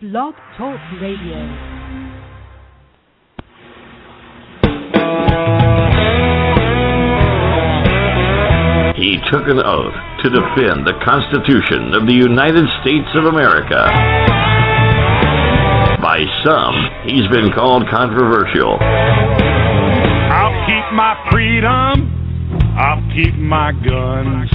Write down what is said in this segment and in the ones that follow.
Blog Talk Radio. He took an oath to defend the Constitution of the United States of America. By some, he's been called controversial. I'll keep my freedom, I'll keep my guns,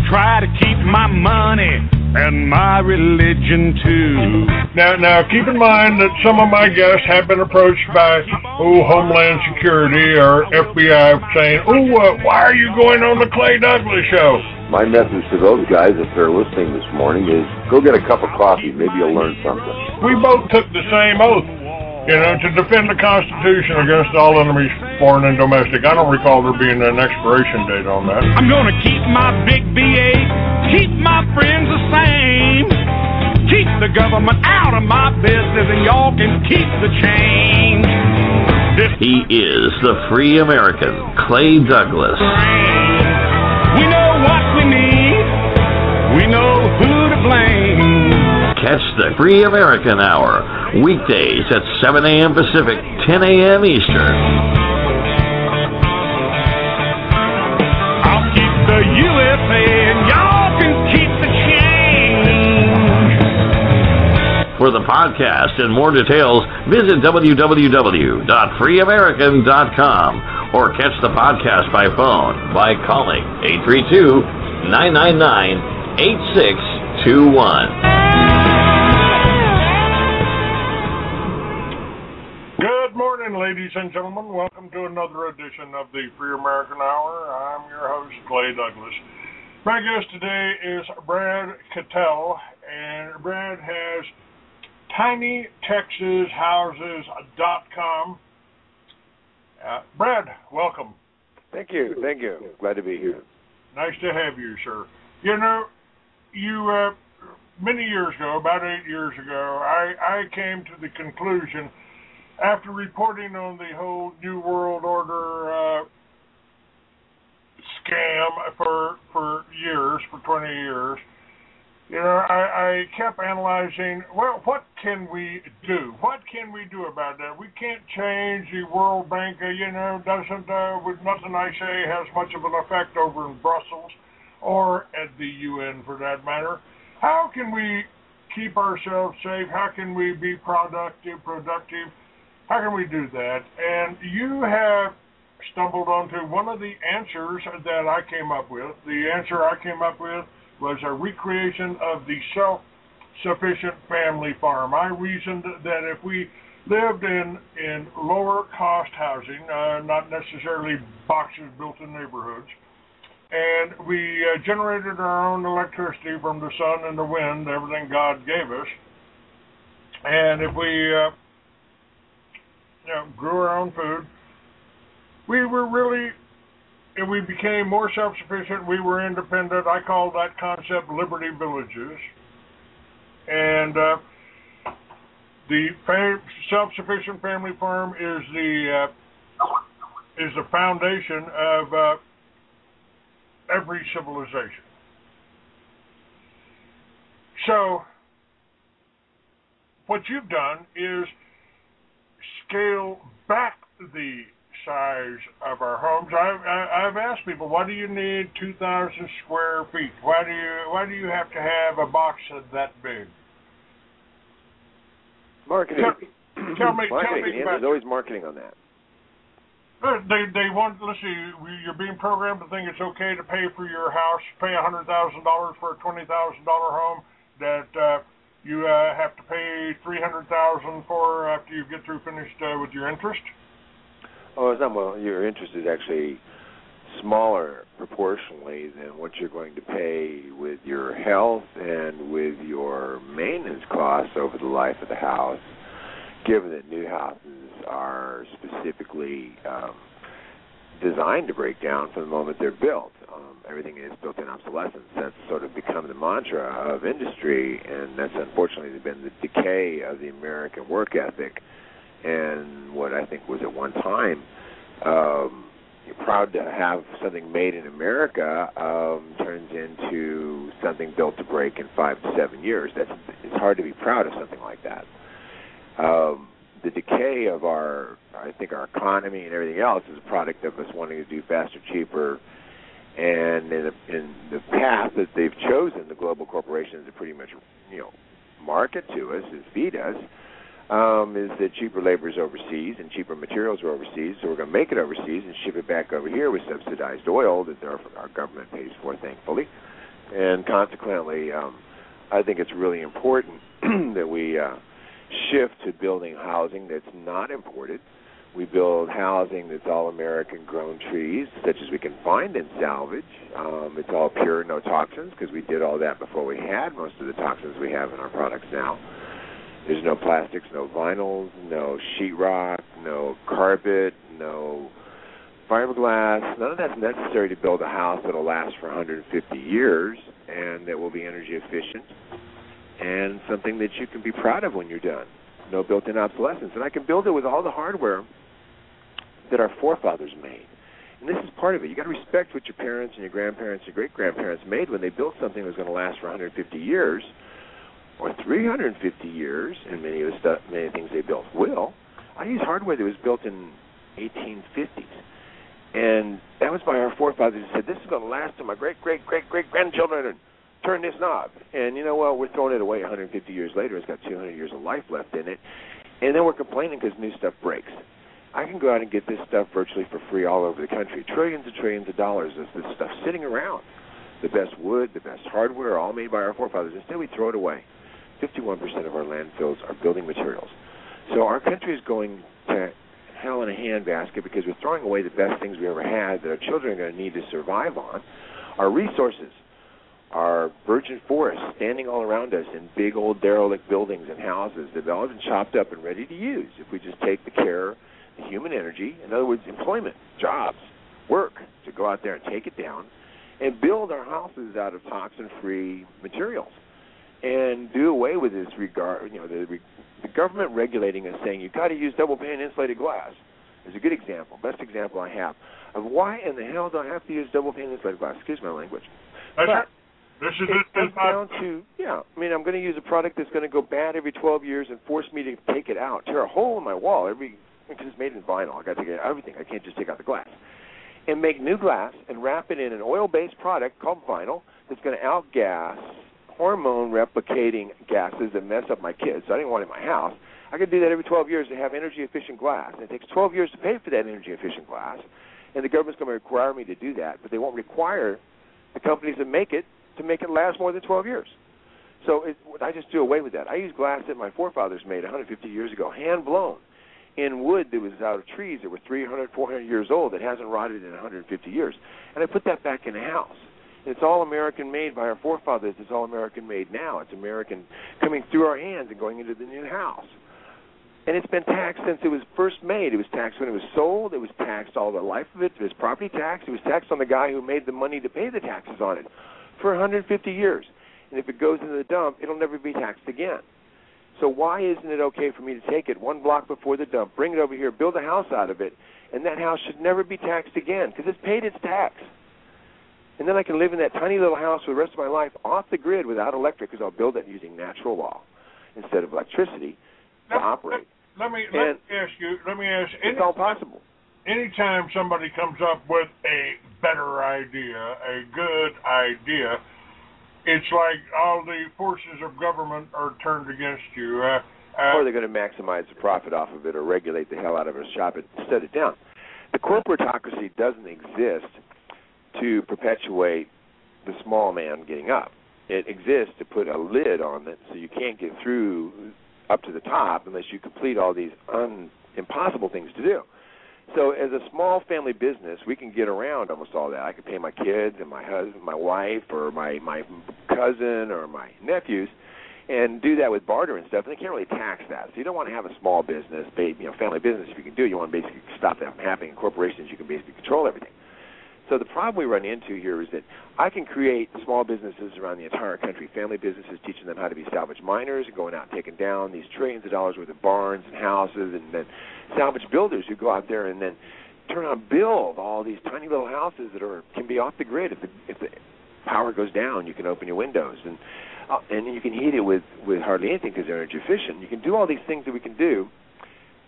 try to keep my money and my religion too. Now, keep in mind that some of my guests have been approached by Homeland Security or FBI saying, why are you going on the Clay Douglas show? My message to those guys, if they're listening this morning, is go get a cup of coffee. Maybe you'll learn something. We both took the same oath, to defend the Constitution against all enemies, foreign and domestic. I don't recall there being an expiration date on that. I'm gonna keep my big V8, keep my friends the same, keep the government out of my business, and y'all can keep the change. He is the free American, Clay Douglas. We know what we need, we know who to blame. Catch the Free American Hour, weekdays at 7 a.m. Pacific, 10 a.m. Eastern. I'll keep the USA and y'all can keep the change. For the podcast and more details, visit www.freeamerican.com or catch the podcast by phone by calling 832-999-8621. Ladies and gentlemen, welcome to another edition of the Free American Hour. I'm your host, Clay Douglas. My guest today is Brad Cattell, and Brad has TinyTexasHouses.com. Brad, welcome. Thank you. Glad to be here. Nice to have you, sir. You many years ago, about 8 years ago, I came to the conclusion, after reporting on the whole New World Order scam for years, for 20 years, I kept analyzing, well, what can we do? What can we do about that? We can't change the World Bank, doesn't, with nothing I say, has much of an effect over in Brussels or at the UN for that matter. How can we keep ourselves safe? How can we be productive? How can we do that? And you have stumbled onto one of the answers that I came up with. The answer I came up with was a recreation of the self-sufficient family farm. I reasoned that if we lived in lower cost housing, not necessarily boxes built in neighborhoods, and we generated our own electricity from the sun and the wind, everything God gave us, and if we grew our own food, we became more self-sufficient, we were independent. I call that concept Liberty Villages. And the self-sufficient family farm is the foundation of every civilization. So, what you've done is scale back the size of our homes. I've asked people, why do you need 2,000 square feet? Why do you have to have a box that big? Marketing. Tell me There's always marketing on that. They want, let's see, you're being programmed to think it's okay to pay for your house, pay $100,000 for a $20,000 home that you have to pay $300,000 for after you get through finished with your interest. Oh, it's not. Well, your interest is actually smaller proportionally than what you're going to pay with your health and with your maintenance costs over the life of the house, given that new houses are specifically designed to break down from the moment they're built. Everything is built-in obsolescence. That's sort of become the mantra of industry, and that's unfortunately been the decay of the American work ethic. And what I think was at one time proud to have something made in America turns into something built to break in 5 to 7 years. That's It's hard to be proud of something like that. The decay of our economy and everything else is a product of us wanting to do faster, cheaper, and in the path that they've chosen, the global corporations to pretty much, market to us and feed us, is that cheaper labor is overseas and cheaper materials are overseas, so we're going to make it overseas and ship it back over here with subsidized oil that our government pays for, thankfully. And consequently, I think it's really important that we shift to building housing that's not imported. We build housing that's all American grown trees, such as we can find in salvage. It's all pure, no toxins, because we did all that before we had most of the toxins we have in our products now. There's no plastics, no vinyls, no sheetrock, no carpet, no fiberglass. None of that's necessary to build a house that will last for 150 years and that will be energy efficient and something that you can be proud of when you're done. No built-in obsolescence. And I can build it with all the hardware that our forefathers made. And this is part of it. You've got to respect what your parents and your grandparents and great-grandparents made when they built something that was going to last for 150 years or 350 years, and many things they built will. I use hardware that was built in 1850s. And that was by our forefathers who said, this is going to last to my great-great-great-great-grandchildren, and turn this knob. And you know what? We're throwing it away 150 years later. It's got 200 years of life left in it. And then we're complaining because new stuff breaks. I can go out and get this stuff virtually for free all over the country. Trillions and trillions of dollars of this stuff sitting around. The best wood, the best hardware, all made by our forefathers. Instead, we throw it away. 51% of our landfills are building materials. So our country is going to hell in a handbasket because we're throwing away the best things we ever had that our children are going to need to survive on. Our resources, our virgin forests standing all around us in big old derelict buildings and houses that have all been chopped up and ready to use if we just take the care, the human energy, in other words, employment, jobs, work, to go out there and take it down and build our houses out of toxin-free materials and do away with this the government regulating us saying you've got to use double-pane insulated glass is a good example, best example I have of why in the hell do I have to use double-pane insulated glass? Excuse my language. That's It comes down to, I'm going to use a product that's going to go bad every 12 years and force me to take it out, tear a hole in my wall because it's made in vinyl. I've got to take out everything. I can't just take out the glass. And make new glass and wrap it in an oil-based product called vinyl that's going to outgas hormone-replicating gases that mess up my kids. So I didn't want it in my house. I could do that every 12 years to have energy-efficient glass. And it takes 12 years to pay for that energy-efficient glass, and the government's going to require me to do that, but they won't require the companies that make it to make it last more than 12 years. So I just do away with that. I use glass that my forefathers made 150 years ago, hand-blown, in wood that was out of trees that were 300, 400 years old that hasn't rotted in 150 years. And I put that back in the house. And it's all American-made by our forefathers. It's all American-made now. It's American coming through our hands and going into the new house. And it's been taxed since it was first made. It was taxed when it was sold. It was taxed all the life of it. It was property tax. It was taxed on the guy who made the money to pay the taxes on it for 150 years. And if it goes into the dump, it'll never be taxed again. So why isn't it okay for me to take it one block before the dump, bring it over here, build a house out of it, and that house should never be taxed again because it's paid its tax. And then I can live in that tiny little house for the rest of my life off the grid without electric because I'll build it using natural law instead of electricity to operate. Let me ask you. It's all possible. Anytime somebody comes up with a better idea, a good idea, it's like all the forces of government are turned against you. Or they're going to maximize the profit off of it or regulate the hell out of it or shop it, set it down. The corporatocracy doesn't exist to perpetuate the small man getting up. It exists to put a lid on it so you can't get through up to the top unless you complete all these impossible things to do. So as a small family business, we can get around almost all that. I can pay my kids and my husband, my wife, or my cousin or my nephews, and do that with barter and stuff. And they can't really tax that. So you don't want to have a small business, family business. If you can do it, you want to basically stop that from happening. In corporations, you can basically control everything. So the problem we run into here is that I can create small businesses around the entire country, family businesses, teaching them how to be salvage miners, and going out and taking down these trillions of dollars worth of barns and houses, and then salvage builders who go out there and then turn around and build all these tiny little houses that can be off the grid. If the power goes down, you can open your windows. And and you can heat it with hardly anything because they're energy efficient. You can do all these things that we can do.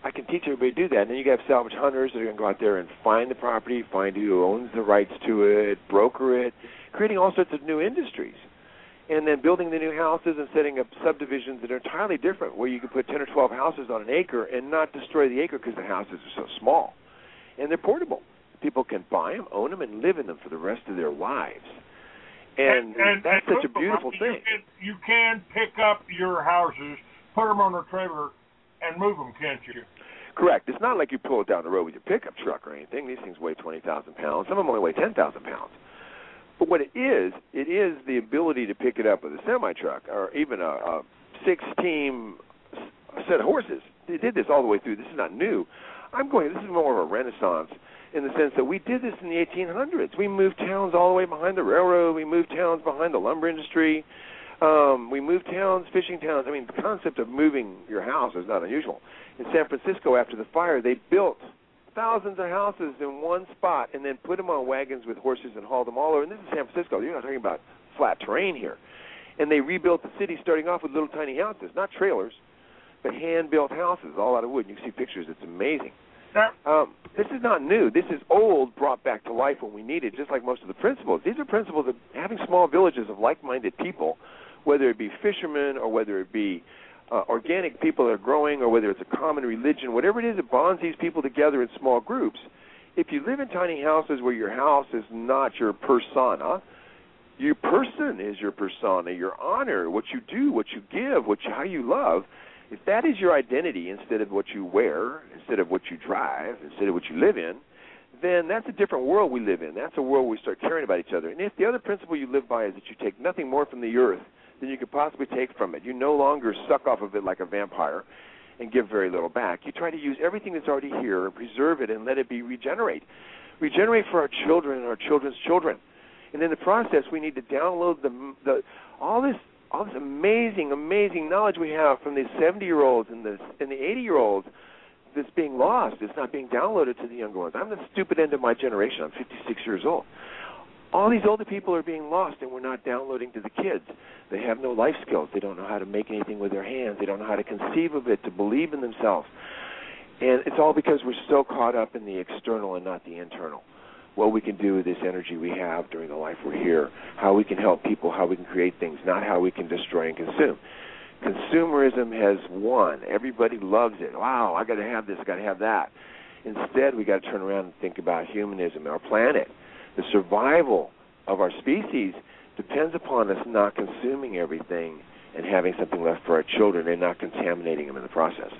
I can teach everybody to do that. And then you have salvage hunters that are going to go out there and find the property, find who owns the rights to it, broker it, creating all sorts of new industries. And then building the new houses and setting up subdivisions that are entirely different, where you can put 10 or 12 houses on an acre and not destroy the acre because the houses are so small. And they're portable. People can buy them, own them, and live in them for the rest of their lives. And that's such a beautiful thing. You can pick up your houses, put them on a trailer, and move them, can't you? Correct. It's not like you pull it down the road with your pickup truck or anything. These things weigh 20,000 pounds. Some of them only weigh 10,000 pounds. But what it is the ability to pick it up with a semi-truck or even a 6-team set of horses. They did this all the way through. This is not new. This is more of a renaissance in the sense that we did this in the 1800s. We moved towns all the way behind the railroad. We moved towns behind the lumber industry. We moved towns, fishing towns. I mean, the concept of moving your house is not unusual. In San Francisco, after the fire, they built thousands of houses in one spot and then put them on wagons with horses and hauled them all over. And this is San Francisco. You're not talking about flat terrain here. And they rebuilt the city starting off with little tiny houses, not trailers, but hand-built houses, all out of wood. You can see pictures. It's amazing. This is not new. This is old, brought back to life when we need it, just like most of the principles. These are principles of having small villages of like-minded people, whether it be fishermen or whether it be organic people that are growing or whether it's a common religion, whatever it is that bonds these people together in small groups. If you live in tiny houses where your house is not your persona, your person is your persona, your honor, what you do, what you give, how you love, if that is your identity instead of what you wear, instead of what you drive, instead of what you live in, then that's a different world we live in. That's a world where we start caring about each other. And if the other principle you live by is that you take nothing more from the earth than you could possibly take from it, you no longer suck off of it like a vampire and give very little back. You try to use everything that's already here and preserve it and let it be regenerate. Regenerate for our children and our children's children. And in the process, we need to download all this amazing, amazing knowledge we have from these 70-year-olds and the 80-year-olds that's being lost. It's not being downloaded to the younger ones. I'm the stupid end of my generation. I'm 56 years old. All these older people are being lost, and we're not downloading to the kids. They have no life skills. They don't know how to make anything with their hands. They don't know how to conceive of it, to believe in themselves. And it's all because we're so caught up in the external and not the internal. What we can do with this energy we have during the life we're here, how we can help people, how we can create things, not how we can destroy and consume. Consumerism has won. Everybody loves it. Wow, I got to have this, I got to have that. Instead, we got to turn around and think about humanism, our planet. The survival of our species depends upon us not consuming everything and having something left for our children and not contaminating them in the process.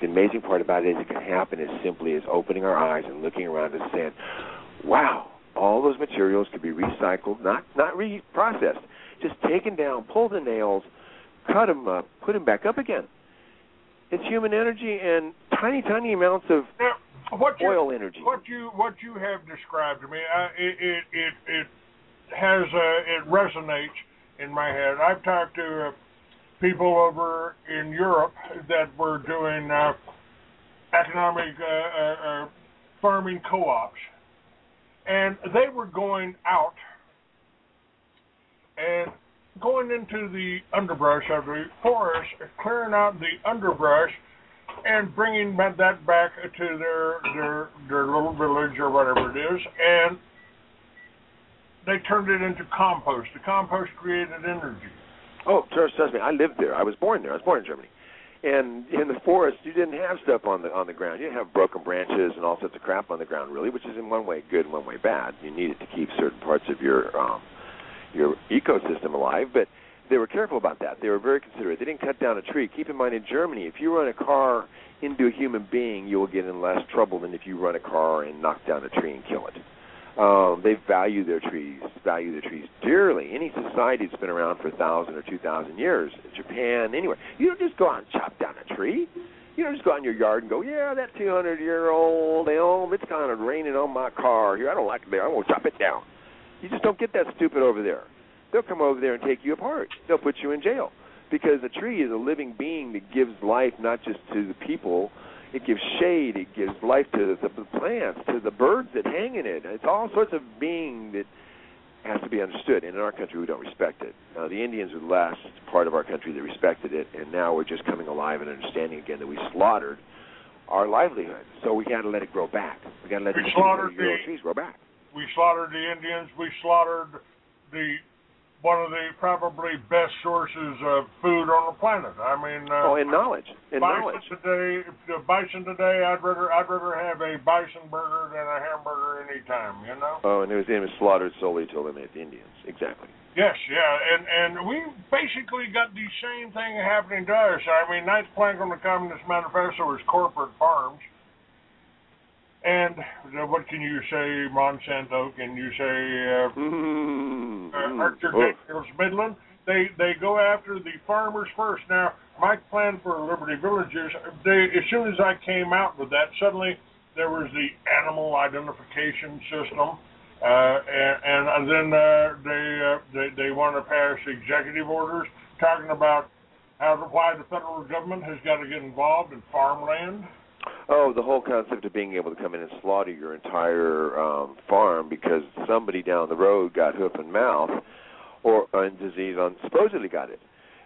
The amazing part about it is it can happen as simply as opening our eyes and looking around and saying, wow, all those materials could be recycled, not reprocessed, just taken down, pull the nails, cut them up, put them back up again. It's human energy and tiny, tiny amounts of oil energy. What you have described to me, it resonates in my head. I've talked to people over in Europe that were doing economic farming co-ops, and they were going out and going into the underbrush of the forest, clearing out the underbrush, and bringing that back to their little village or whatever it is, and they turned it into compost. The compost created energy. Oh, trust me, I lived there. I was born there. I was born in Germany. And in the forest, you didn't have stuff on the ground. You didn't have broken branches and all sorts of crap on the ground, really, which is in one way good and one way bad. You need it to keep certain parts of your ecosystem alive, but they were careful about that. They were very considerate. They didn't cut down a tree. Keep in mind, in Germany, if you run a car into a human being, you will get in less trouble than if you run a car and knock down a tree and kill it. They value their trees dearly. Any society that's been around for 1,000 or 2,000 years, Japan, anywhere, you don't just go out and chop down a tree. You don't just go out in your yard and go, yeah, that 200-year-old elm, it's kind of raining on my car here. I don't like it there. I'm going to chop it down. You just don't get that stupid over there. They'll come over there and take you apart. They'll put you in jail because a tree is a living being that gives life not just to the people. It gives shade. It gives life to the plants, to the birds that hang in it. It's all sorts of being that has to be understood. And in our country, we don't respect it. The Indians were the last part of our country that respected it, and now we're just coming alive and understanding again that we slaughtered our livelihood. So we got to let it grow back. We got to let the trees grow back. We slaughtered the Indians. We slaughtered one of the probably best sources of food on the planet. I mean, in knowledge. Bison today, I'd rather have a bison burger than a hamburger anytime. You know. Oh, and it was slaughtered solely to eliminate the Indians. Exactly. Yes, yeah, and we basically got the same thing happening to us. I mean, ninth plank on the Communist Manifesto is corporate farms. And what can you say, Monsanto? Can you say Archer Daniels Midland? They go after the farmers first. Now, my plan for Liberty Villages, as soon as I came out with that, suddenly there was the animal identification system. And then they want to pass executive orders talking about why the federal government has got to get involved in farmland. Oh, the whole concept of being able to come in and slaughter your entire farm because somebody down the road got hoof and mouth or disease supposedly got it.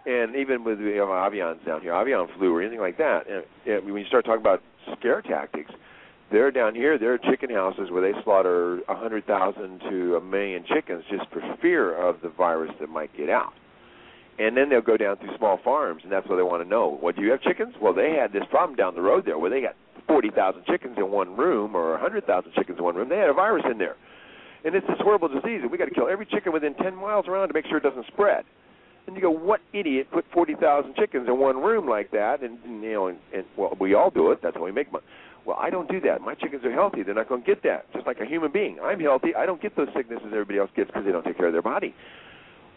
And even with avians down here, avian flu or anything like that, and when you start talking about scare tactics, they're down here, there are chicken houses where they slaughter 100,000 to 1 million chickens just for fear of the virus that might get out. And then they'll go down through small farms, and that's what they want to know. Well, do you have chickens? Well, they had this problem down the road there where they got 40,000 chickens in one room or 100,000 chickens in one room. They had a virus in there. And it's this horrible disease, and we got to kill every chicken within 10 miles around to make sure it doesn't spread. And you go, what idiot put 40,000 chickens in one room like that? And well, we all do it. That's how we make money. Well, I don't do that. My chickens are healthy. They're not going to get that, just like a human being. I'm healthy. I don't get those sicknesses everybody else gets because they don't take care of their body.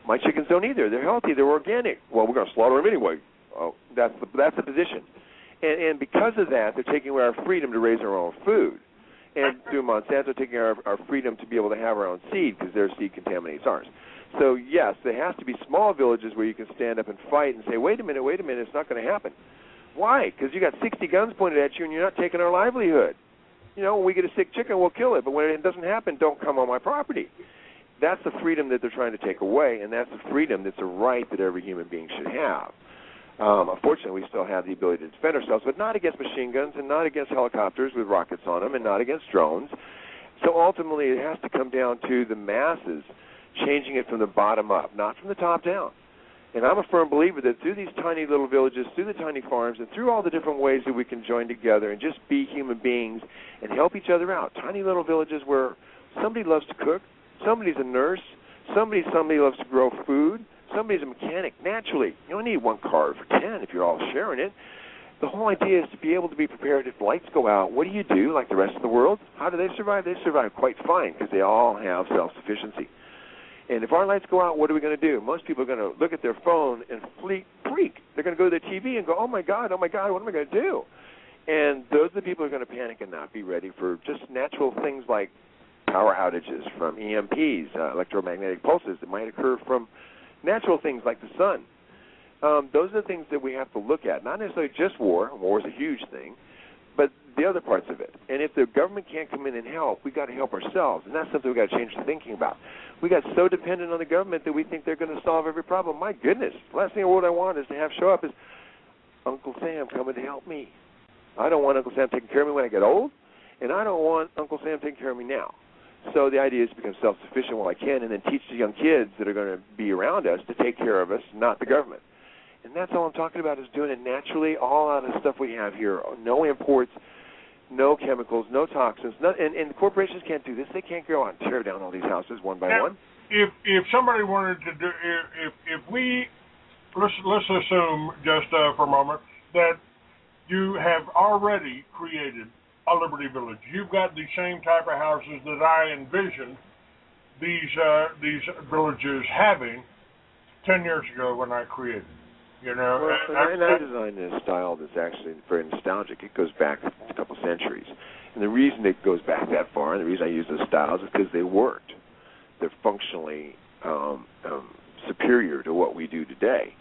My chickens don't either. They're healthy. They're organic. Well, we're going to slaughter them anyway. Oh, that's the position. And because of that, they're taking away our freedom to raise our own food. And through Monsanto, taking our freedom to be able to have our own seed because their seed contaminates ours. So, yes, there has to be small villages where you can stand up and fight and say, wait a minute, it's not going to happen. Why? Because you got 60 guns pointed at you and you're not taking our livelihood. You know, when we get a sick chicken, we'll kill it. But when it doesn't happen, don't come on my property. That's the freedom that they're trying to take away, and that's the freedom that's a right that every human being should have. Unfortunately, we still have the ability to defend ourselves, but not against machine guns and not against helicopters with rockets on them and not against drones. So ultimately, it has to come down to the masses changing it from the bottom up, not from the top down. And I'm a firm believer that through these tiny little villages, through the tiny farms, and through all the different ways that we can join together and just be human beings and help each other out, tiny little villages where somebody loves to cook, somebody's a nurse, somebody loves to grow food, somebody's a mechanic. Naturally, you only need one car for 10 if you're all sharing it. The whole idea is to be able to be prepared if lights go out. What do like the rest of the world? How do they survive? They survive quite fine because they all have self-sufficiency. And if our lights go out, what are we going to do? Most people are going to look at their phone and freak. They're going to go to their TV and go, oh, my God, what am I going to do? And those are the people who are going to panic and not be ready for just natural things like power outages from EMPs, electromagnetic pulses that might occur from natural things like the sun. Those are the things that we have to look at, not necessarily just war. War is a huge thing, but the other parts of it. And if the government can't come in and help, we've got to help ourselves, and that's something we've got to change the thinking about. We got so dependent on the government that we think they're going to solve every problem. My goodness, the last thing in the world I want is to have show up is Uncle Sam coming to help me. I don't want Uncle Sam taking care of me when I get old, and I don't want Uncle Sam taking care of me now. So the idea is to become self-sufficient while I can and then teach the young kids that are going to be around us to take care of us, not the government. And that's all I'm talking about is doing it naturally, all out of the stuff we have here. No imports, no chemicals, no toxins. And the corporations can't do this. They can't go out and tear down all these houses one by one. If somebody wanted to do, if we, let's assume just for a moment that you have already created a Liberty Village. You've got the same type of houses that I envisioned these villages having 10 years ago when I created. You know, well, and I designed a style that's actually very nostalgic. It goes back a couple centuries. And the reason it goes back that far, and the reason I use those styles is because they worked. They're functionally superior to what we do today.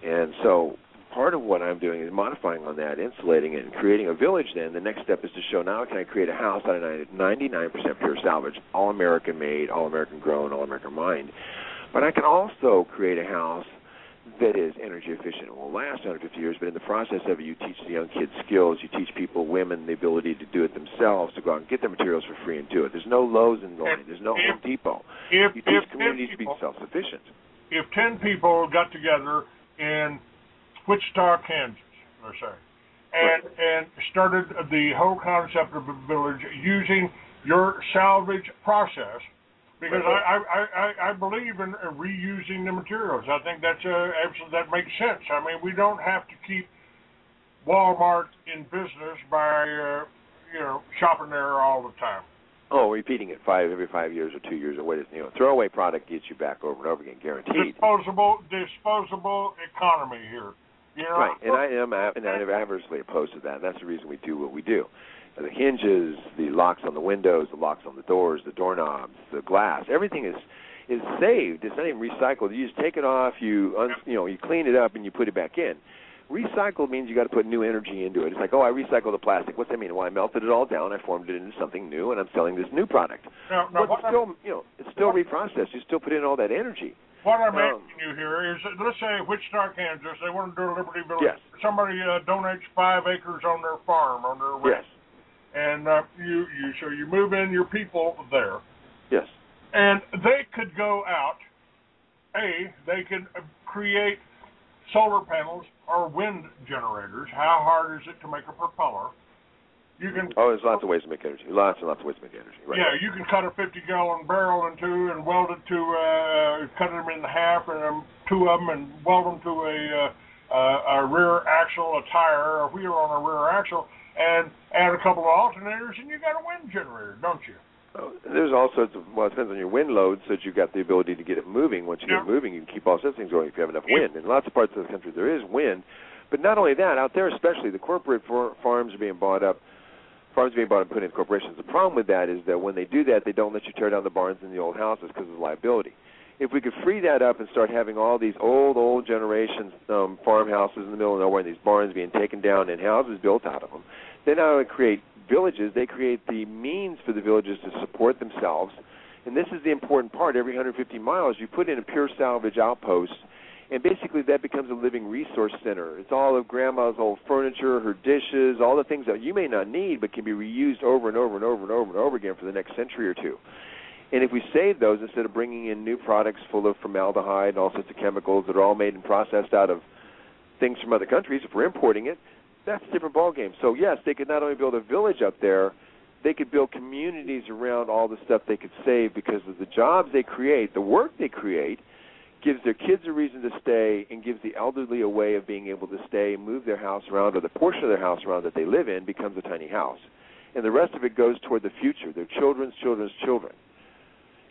And so part of what I'm doing is modifying on that, insulating it, and creating a village. Then the next step is to show, now can I create a house out of 99% pure salvage, all American made, all American grown, all American mined. But I can also create a house that is energy efficient. It will last 150 years, but in the process of it, you teach the young kids skills. You teach people, women, the ability to do it themselves, to go out and get their materials for free and do it. There's no Lowe's in the line. There's no Home Depot. You teach communities to be self-sufficient. If 10 people got together in Wichita, Kansas, let's say, and started the whole concept of a village using your salvage process, because I believe in reusing the materials. I think that's absolutely, that makes sense. I mean, we don't have to keep Walmart in business by shopping there all the time. Oh, repeating it every 5 years or 2 years or what is throwaway product gets you back over and over again, guaranteed. Disposable economy here. Right, and I am adversely opposed to that. That's the reason we do what we do. The hinges, the locks on the windows, the locks on the doors, the doorknobs, the glass, everything is saved. It's not even recycled. You just take it off, you clean it up, and you put it back in. Recycled means you got to put new energy into it. It's like, I recycled the plastic. What's that mean? Well, I melted it all down, I formed it into something new, and I'm selling this new product. But it's still reprocessed. You still put in all that energy. What I'm asking you here is, let's say Wichita, Kansas, they want to do a Liberty Village. Yes. Somebody donates 5 acres on their farm, on their ranch. Yes. And you move in your people there. Yes. And they could go out. They could create solar panels or wind generators. How hard is it to make a propeller? You can. Oh, there's lots of ways to make energy. Lots and lots of ways to make energy. Right. Yeah, you can cut a 50-gallon barrel in two and weld it to, cut them in half, and 2 of them, and weld them to a rear axle, a tire, a wheel on a rear axle, and add a couple of alternators, and you got a wind generator, don't you? Oh, there's all sorts of, it depends on your wind load, so that you've got the ability to get it moving. Once you get it moving, you can keep all sorts of things going if you have enough wind. In lots of parts of the country, there is wind. But not only that, out there especially, the corporate farms are being bought up. Farms are being bought and put in corporations. The problem with that is that when they do that, they don't let you tear down the barns and the old houses because of the liability. If we could free that up and start having all these old generations farmhouses in the middle of nowhere and these barns being taken down and houses built out of them, they not only create villages, they create the means for the villages to support themselves. And this is the important part. Every 150 miles, you put in a pure salvage outpost, and basically that becomes a living resource center. It's all of Grandma's old furniture, her dishes, all the things that you may not need but can be reused over and over and over and over and over again for the next century or two. And if we save those instead of bringing in new products full of formaldehyde and all sorts of chemicals that are all made and processed out of things from other countries, if we're importing it, that's a different ballgame. So, yes, they could not only build a village up there, they could build communities around all the stuff they could save because of the jobs they create, the work they create, gives their kids a reason to stay and gives the elderly a way of being able to stay and move their house around, or the portion of their house around that they live in becomes a tiny house. And the rest of it goes toward the future, their children's children's children.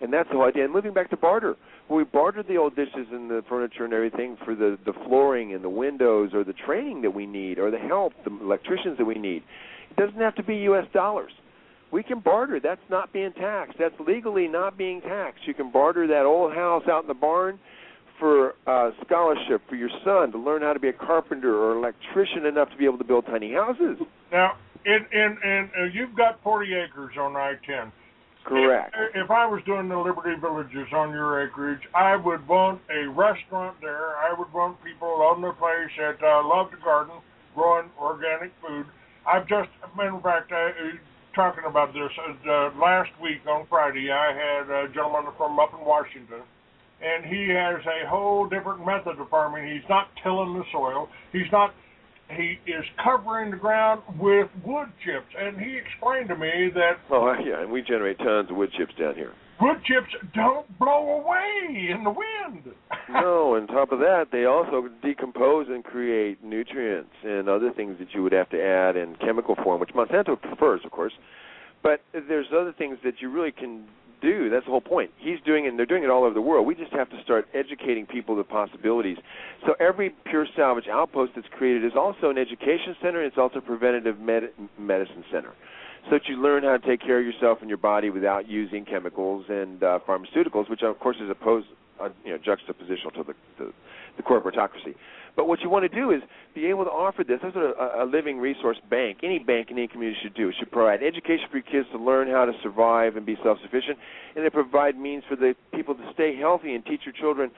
And that's the whole idea. And moving back to barter, when we bartered the old dishes and the furniture and everything for the flooring and the windows or the training that we need or the help, the electricians that we need, it doesn't have to be U.S. dollars. We can barter. That's not being taxed. That's legally not being taxed. You can barter that old house out in the barn for scholarship for your son to learn how to be a carpenter or electrician enough to be able to build tiny houses. Now, you've got 40 acres on I-10. Correct. If I was doing the Liberty Villages on your acreage, I would want a restaurant there. I would want people on the place that love to garden, growing organic food. In fact, talking about this, last week on Friday, I had a gentleman from up in Washington, and he has a whole different method of farming. He's not tilling the soil. He is covering the ground with wood chips, and he explained to me that... Oh, yeah, and we generate tons of wood chips down here. Wood chips don't blow away in the wind. No, on top of that, they also decompose and create nutrients and other things that you would have to add in chemical form, which Monsanto prefers, of course. But there's other things that you really can do. That's the whole point. He's doing it, and they're doing it all over the world. We just have to start educating people the possibilities. So every pure salvage outpost that's created is also an education center, and it's also a preventative medicine center, so that you learn how to take care of yourself and your body without using chemicals and pharmaceuticals, which of course is opposed, juxtapositional to the corporatocracy. But what you want to do is be able to offer this. That's what a living resource bank, any community should do. It should provide education for your kids to learn how to survive and be self-sufficient, and they provide means for the people to stay healthy and teach your children,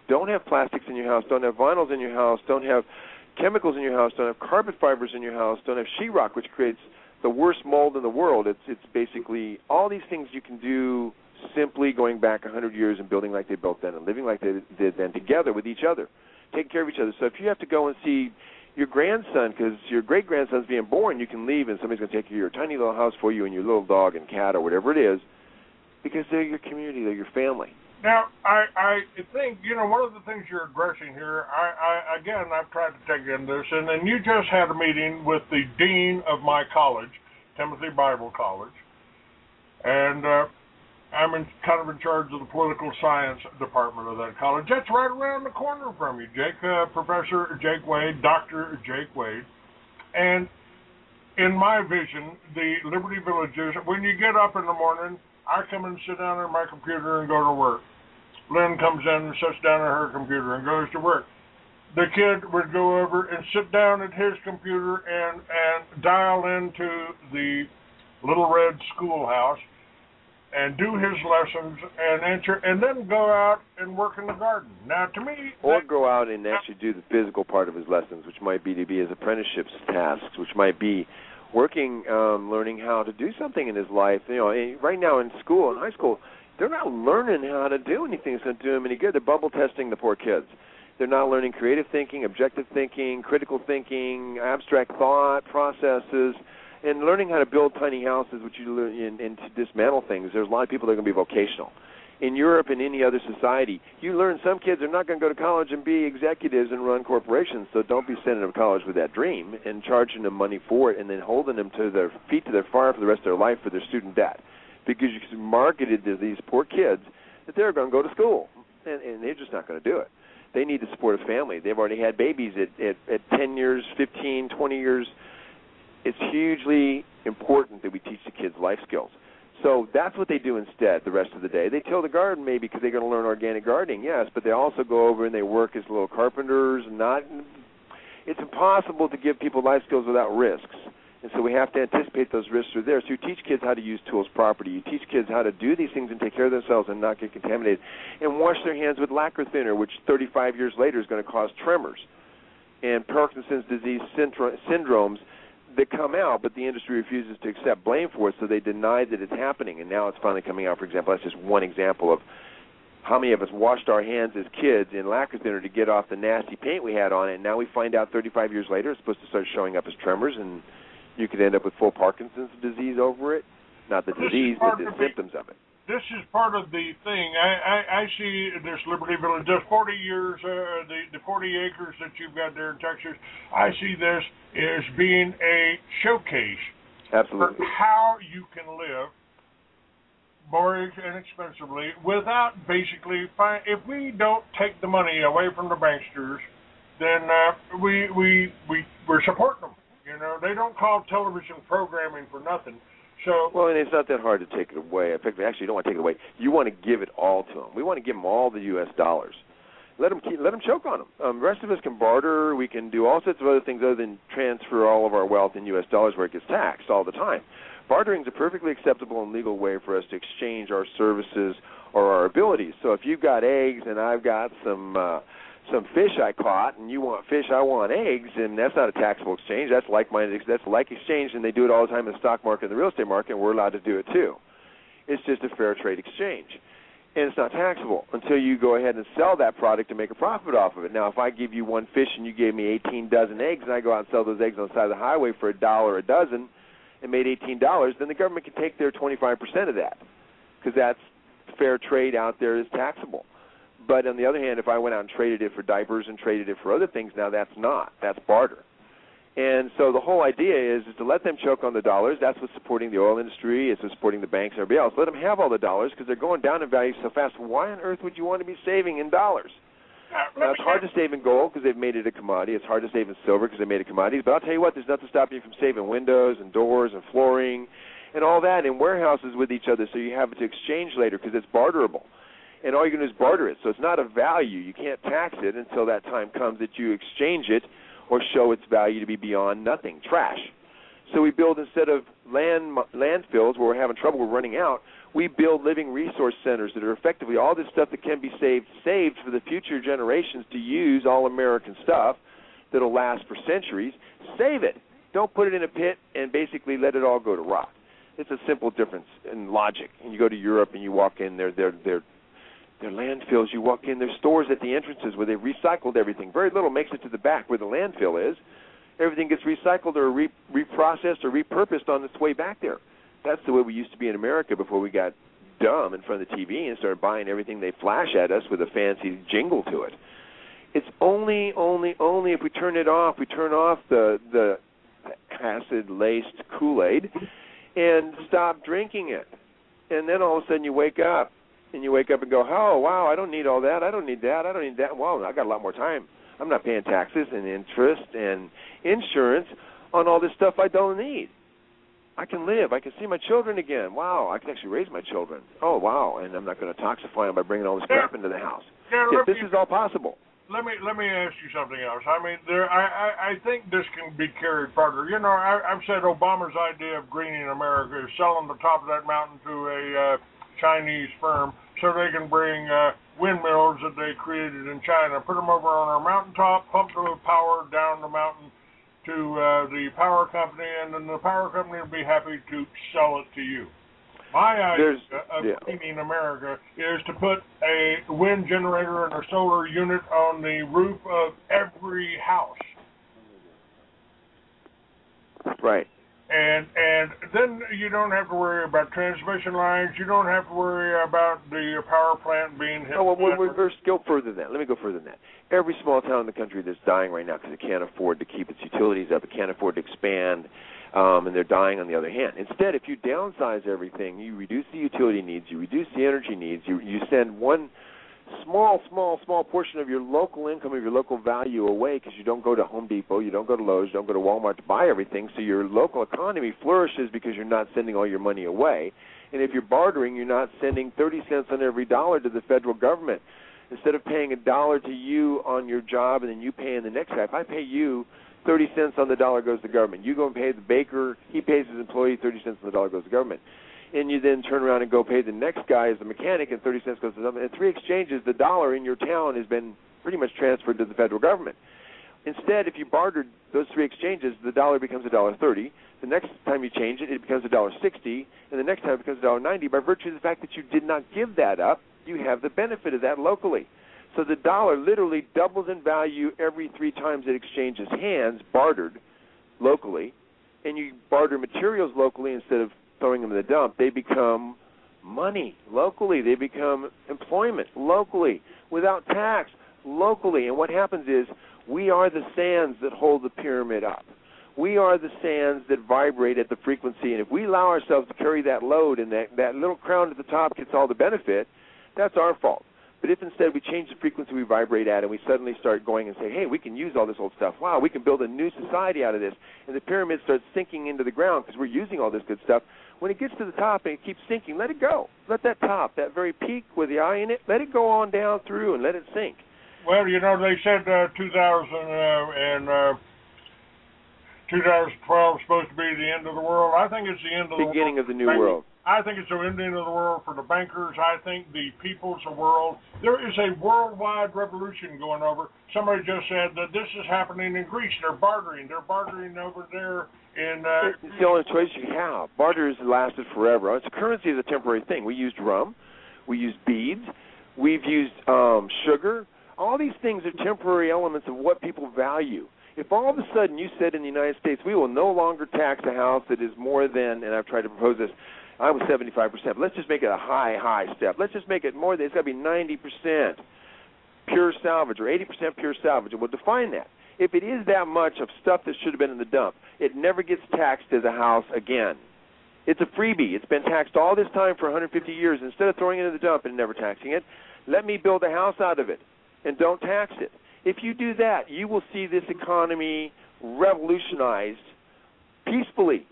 don't have plastics in your house, don't have vinyls in your house, don't have chemicals in your house, don't have carpet fibers in your house, don't have sheetrock, which creates the worst mold in the world. It's basically all these things you can do simply going back 100 years and building like they built then and living like they did then together with each other, taking care of each other. So if you have to go and see your grandson because your great-grandson's being born, you can leave and somebody's going to take your tiny little house for you and your little dog and cat or whatever it is because they're your community, they're your family. Now, I think, one of the things you're addressing here, I've tried to take in this, and then you just had a meeting with the dean of my college, Timothy Bible College, and I'm kind of in charge of the political science department of that college. That's right around the corner from you, Jake, Professor Jake Wade, Dr. Jake Wade. And in my vision, the Liberty Villages, when you get up in the morning, I come and sit down at my computer and go to work. Lynn comes in and sits down at her computer and goes to work. The kid would go over and sit down at his computer and dial into the Little Red Schoolhouse and do his lessons and answer, and then go out and work in the garden. Now, to me... Or go out and actually do the physical part of his lessons, which might be to be his apprenticeships tasks, which might be working, learning how to do something in his life. Right now in school, in high school, they're not learning how to do anything that's going to do them any good. They're bubble testing the poor kids. They're not learning creative thinking, objective thinking, critical thinking, abstract thought processes, and learning how to build tiny houses, which you learn and to dismantle things. There's a lot of people that are going to be vocational. In Europe and any other society, you learn some kids are not going to go to college and be executives and run corporations, so don't be sending them to college with that dream and charging them money for it and then holding them to their feet to their fire for the rest of their life for their student debt. Because you marketed to these poor kids that they're going to go to school, and they're just not going to do it. They need to support a family. They've already had babies at 10 years, 15, 20 years. It's hugely important that we teach the kids life skills. So that's what they do instead the rest of the day. They till the garden maybe because they're going to learn organic gardening, yes, but they also go over and they work as little carpenters. It's impossible to give people life skills without risks. And so we have to anticipate those risks are there. So you teach kids how to use tools properly. You teach kids how to do these things and take care of themselves and not get contaminated. And wash their hands with lacquer thinner, which 35 years later is going to cause tremors and Parkinson's disease syndromes that come out, but the industry refuses to accept blame for it, so they deny that it's happening. And now it's finally coming out, for example. That's just one example of how many of us washed our hands as kids in lacquer thinner to get off the nasty paint we had on it. And now we find out 35 years later it's supposed to start showing up as tremors, and you could end up with full Parkinson's disease over it. Not the disease, but the symptoms of it. This is part of the thing. I see this Liberty Village, just 40 years, the 40 acres that you've got there in Texas, I see this as being a showcase Absolutely. for how you can live more inexpensively without basically, if we don't take the money away from the banksters, then we're supporting them. They don't call television programming for nothing. So, well, and it's not that hard to take it away. In fact, actually, you don't want to take it away. You want to give it all to them. We want to give them all the U.S. dollars. Let them choke on them. The rest of us can barter. We can do all sorts of other things other than transfer all of our wealth in U.S. dollars where it gets taxed all the time. Bartering is a perfectly acceptable and legal way for us to exchange our services or our abilities. So if you've got eggs and I've got some fish I caught, and you want fish, I want eggs, and that's not a taxable exchange. That's like-minded. That's like exchange, and they do it all the time in the stock market and the real estate market, and we're allowed to do it too. It's just a fair trade exchange, and it's not taxable until you go ahead and sell that product to make a profit off of it. Now, if I give you one fish and you gave me 18 dozen eggs, and I go out and sell those eggs on the side of the highway for $1 a dozen and made $18, then the government can take their 25% of that because that's fair trade out there is taxable. But on the other hand, if I went out and traded it for diapers and traded it for other things, now that's not. That's barter. And so the whole idea is to let them choke on the dollars. That's what's supporting the oil industry. It's what's supporting the banks and everybody else. Let them have all the dollars because they're going down in value so fast. Why on earth would you want to be saving in dollars? Now, it's hard to save in gold because they've made it a commodity. It's hard to save in silver because they made it a commodity. But I'll tell you what, there's nothing stopping you from saving windows and doors and flooring and all that in warehouses with each other so you have it to exchange later because it's barterable. and all you're going to do is barter it. So it's not a value. You can't tax it until that time comes that you exchange it or show its value to be beyond nothing, trash. So we build, instead of landfills where we're having trouble, we're running out, we build living resource centers that are effectively all this stuff that can be saved for the future generations to use, all American stuff that'll last for centuries. Save it. Don't put it in a pit and basically let it all go to rot. It's a simple difference in logic. And you go to Europe and you walk in, they're landfills. You walk in, there's stores at the entrances where they've recycled everything. Very little makes it to the back where the landfill is. Everything gets recycled or reprocessed or repurposed on its way back there. That's the way we used to be in America before we got dumb in front of the TV and started buying everything they flash at us with a fancy jingle to it. It's only if we turn it off, we turn off the acid-laced Kool-Aid and stop drinking it. And then all of a sudden you wake up and go, oh, wow, I don't need all that. I don't need that. I don't need that. Well, I got a lot more time. I'm not paying taxes and interest and insurance on all this stuff I don't need. I can live. I can see my children again. Wow, I can actually raise my children. Oh, wow, and I'm not going to toxify them by bringing all this crap into the house. This is all possible. Let me ask you something else. I mean, I think this can be carried further. You know, I've said Obama's idea of greening America is selling the top of that mountain to a Chinese firm so they can bring windmills that they created in China, put them over on our mountaintop, pump the power down the mountain to the power company, and then the power company will be happy to sell it to you. My idea of greening America is to put a wind generator and a solar unit on the roof of every house. Right. And then you don't have to worry about transmission lines. You don't have to worry about the power plant being hit. Oh, well, go further than that. Let me go further than that. Every small town in the country that's dying right now because it can't afford to keep its utilities up, it can't afford to expand, and they're dying on the other hand. Instead, if you downsize everything, you reduce the utility needs, you reduce the energy needs, you send one small portion of your local income, of your local value away because you don't go to Home Depot, you don't go to Lowe's, you don't go to Walmart to buy everything, so your local economy flourishes because you're not sending all your money away. And if you're bartering, you're not sending 30 cents on every dollar to the federal government. Instead of paying $1 to you on your job and then you pay in the next half, I pay you 30 cents on the dollar goes to the government. You go and pay the baker, he pays his employee, 30 cents on the dollar goes to the government. And you then turn around and go pay the next guy as the mechanic, and 30 cents goes to the government. In 3 exchanges, the dollar in your town has been pretty much transferred to the federal government. Instead, if you bartered those 3 exchanges, the dollar becomes $1.30. The next time you change it, it becomes $1.60, and the next time it becomes $1.90. By virtue of the fact that you did not give that up, you have the benefit of that locally. So the dollar literally doubles in value every 3 times it exchanges hands, bartered locally, and you barter materials locally instead of throwing them in the dump. They become money locally. They become employment locally, without tax locally. And what happens is we are the sands that hold the pyramid up. We are the sands that vibrate at the frequency. And if we allow ourselves to carry that load and that little crown at the top gets all the benefit, that's our fault. But if instead we change the frequency we vibrate at and we suddenly start going and say, hey, we can use all this old stuff. Wow, we can build a new society out of this. And the pyramid starts sinking into the ground because we're using all this good stuff. When it gets to the top and it keeps sinking, let it go. Let that top, that very peak with the eye in it, let it go on down through and let it sink. Well, you know, they said 2012 is supposed to be the end of the world. I think it's the end of the beginning world. of the new world. I think it's the ending of the world for the bankers. I think the people's world. There is a worldwide revolution going over. Somebody just said that this is happening in Greece. They're bartering. They're bartering over there in... It's the only choice you have. Barter has lasted forever. It's currency is a temporary thing. We used rum. We used beads. We've used sugar. All these things are temporary elements of what people value. If all of a sudden you said in the United States, we will no longer tax a house that is more than, and I've tried to propose this, I was 75%, but let's just make it a high step. Let's just make it more than, it's got to be 90% pure salvage or 80% pure salvage, and we'll define that. If it is that much of stuff that should have been in the dump, it never gets taxed as a house again. It's a freebie. It's been taxed all this time for 150 years. Instead of throwing it in the dump and never taxing it, let me build a house out of it and don't tax it. If you do that, you will see this economy revolutionized peacefully.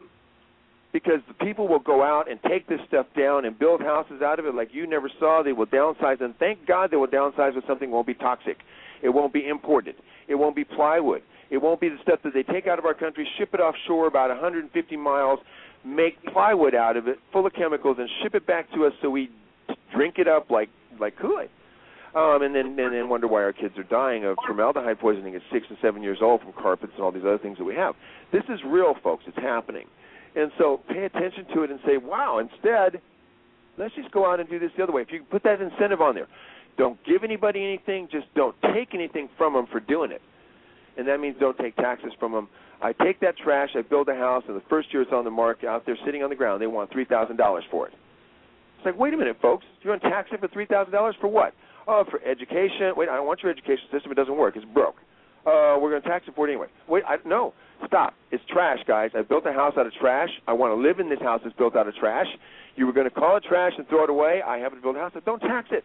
because the people will go out and take this stuff down and build houses out of it like you never saw. They will downsize, and thank God they will downsize with something that won't be toxic. It won't be imported. It won't be plywood. It won't be the stuff that they take out of our country, ship it offshore about 150 miles, make plywood out of it, full of chemicals, and ship it back to us so we drink it up like Kool-Aid. And then wonder why our kids are dying of formaldehyde poisoning at 6 and 7 years old from carpets and all these other things that we have. This is real, folks. It's happening. And so pay attention to it and say, wow, instead, let's just go out and do this the other way. If you can put that incentive on there, don't give anybody anything, just don't take anything from them for doing it. And that means don't take taxes from them. I take that trash, I build a house, and the first year it's on the market, out there sitting on the ground, they want $3,000 for it. It's like, wait a minute, folks. You're going to tax it for $3,000 for what? Oh, for education. Wait, I don't want your education system. It doesn't work. It's broke. We're going to tax it for it anyway. Wait, no. Stop. It's trash, guys. I built a house out of trash. I want to live in this house that's built out of trash. You were going to call it trash and throw it away. I happen to build a house. Don't tax it.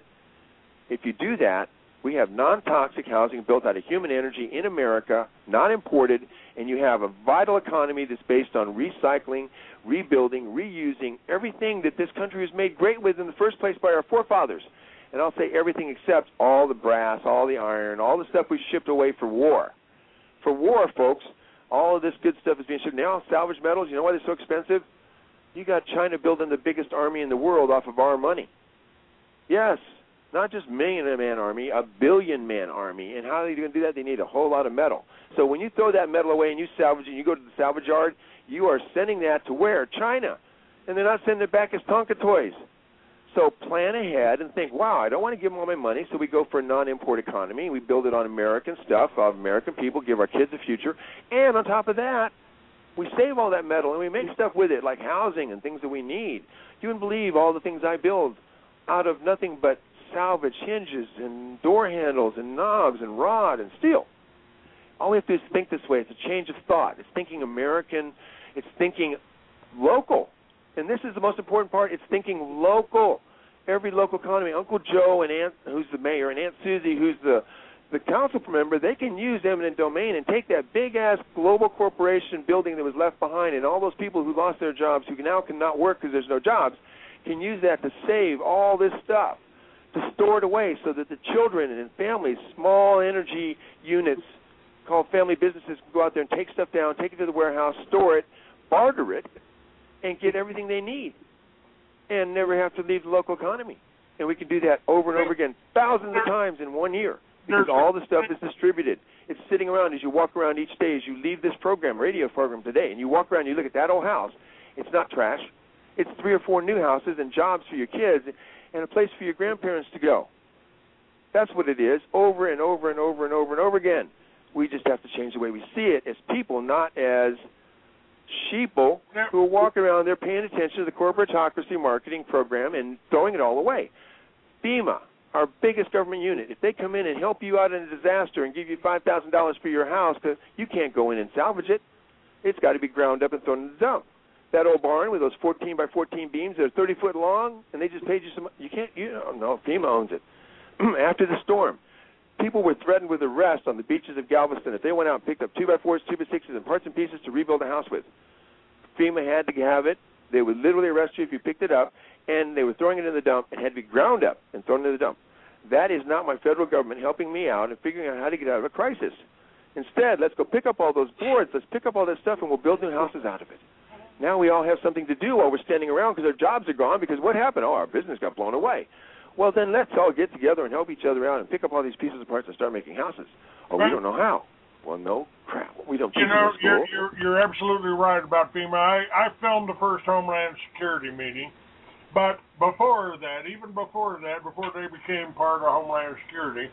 If you do that, we have non-toxic housing built out of human energy in America, not imported, and you have a vital economy that's based on recycling, rebuilding, reusing, everything that this country was made great with in the first place by our forefathers. And I'll say everything except all the brass, all the iron, all the stuff we shipped away for war. For war, folks, all of this good stuff is being shipped. Now, salvage metals, you know why they're so expensive? You got China building the biggest army in the world off of our money. Yes, not just million-man army, a billion-man army. And how are they going to do that? They need a whole lot of metal. So when you throw that metal away and you salvage it and you go to the salvage yard, you are sending that to where? China. And they're not sending it back as Tonka toys. So plan ahead and think, wow, I don't want to give them all my money, so we go for a non-import economy. We build it on American stuff, of American people, give our kids a future. And on top of that, we save all that metal and we make stuff with it, like housing and things that we need. You wouldn't believe all the things I build out of nothing but salvage hinges and door handles and knobs and rod and steel. All we have to do is think this way. It's a change of thought. It's thinking American. It's thinking local. And this is the most important part. It's thinking local. Every local economy. Uncle Joe and Aunt, who's the mayor, and Aunt Susie, who's the council member, they can use eminent domain and take that big-ass global corporation building that was left behind and all those people who lost their jobs, who now cannot work because there's no jobs, can use that to save all this stuff, to store it away so that the children and families, small energy units called family businesses, can go out there and take stuff down, take it to the warehouse, store it, barter it, and get everything they need and never have to leave the local economy. And we can do that over and over again, thousands of times in 1 year, because all the stuff is distributed. It's sitting around as you walk around each day, as you leave this program, radio program today, and you walk around and you look at that old house. It's not trash. It's 3 or 4 new houses and jobs for your kids and a place for your grandparents to go. That's what it is, over and over and over and over and over again. We just have to change the way we see it as people, not as sheeple who are walking around there paying attention to the corporatocracy marketing program and throwing it all away. FEMA, our biggest government unit, if they come in and help you out in a disaster and give you $5,000 for your house, you can't go in and salvage it. It's got to be ground up and thrown in the dump. That old barn with those 14 by 14 beams that are 30 foot long, and they just paid you some. You can't. No, FEMA owns it. After the storm, people were threatened with arrest on the beaches of Galveston if they went out and picked up 2x4s, 2x6s, and parts and pieces to rebuild a house with. FEMA had to have it. They would literally arrest you if you picked it up, and they were throwing it in the dump. It had to be ground up and thrown in the dump. That is not my federal government helping me out and figuring out how to get out of a crisis. Instead, let's go pick up all those boards, let's pick up all that stuff, and we'll build new houses out of it. Now we all have something to do while we're standing around because our jobs are gone, because what happened? Oh, our business got blown away. Well, then let's all get together and help each other out and pick up all these pieces of parts and start making houses. Oh, we don't know how. Well, no crap. We don't teach them in school. You're absolutely right about FEMA. I filmed the first Homeland Security meeting, but before that, before they became part of Homeland Security,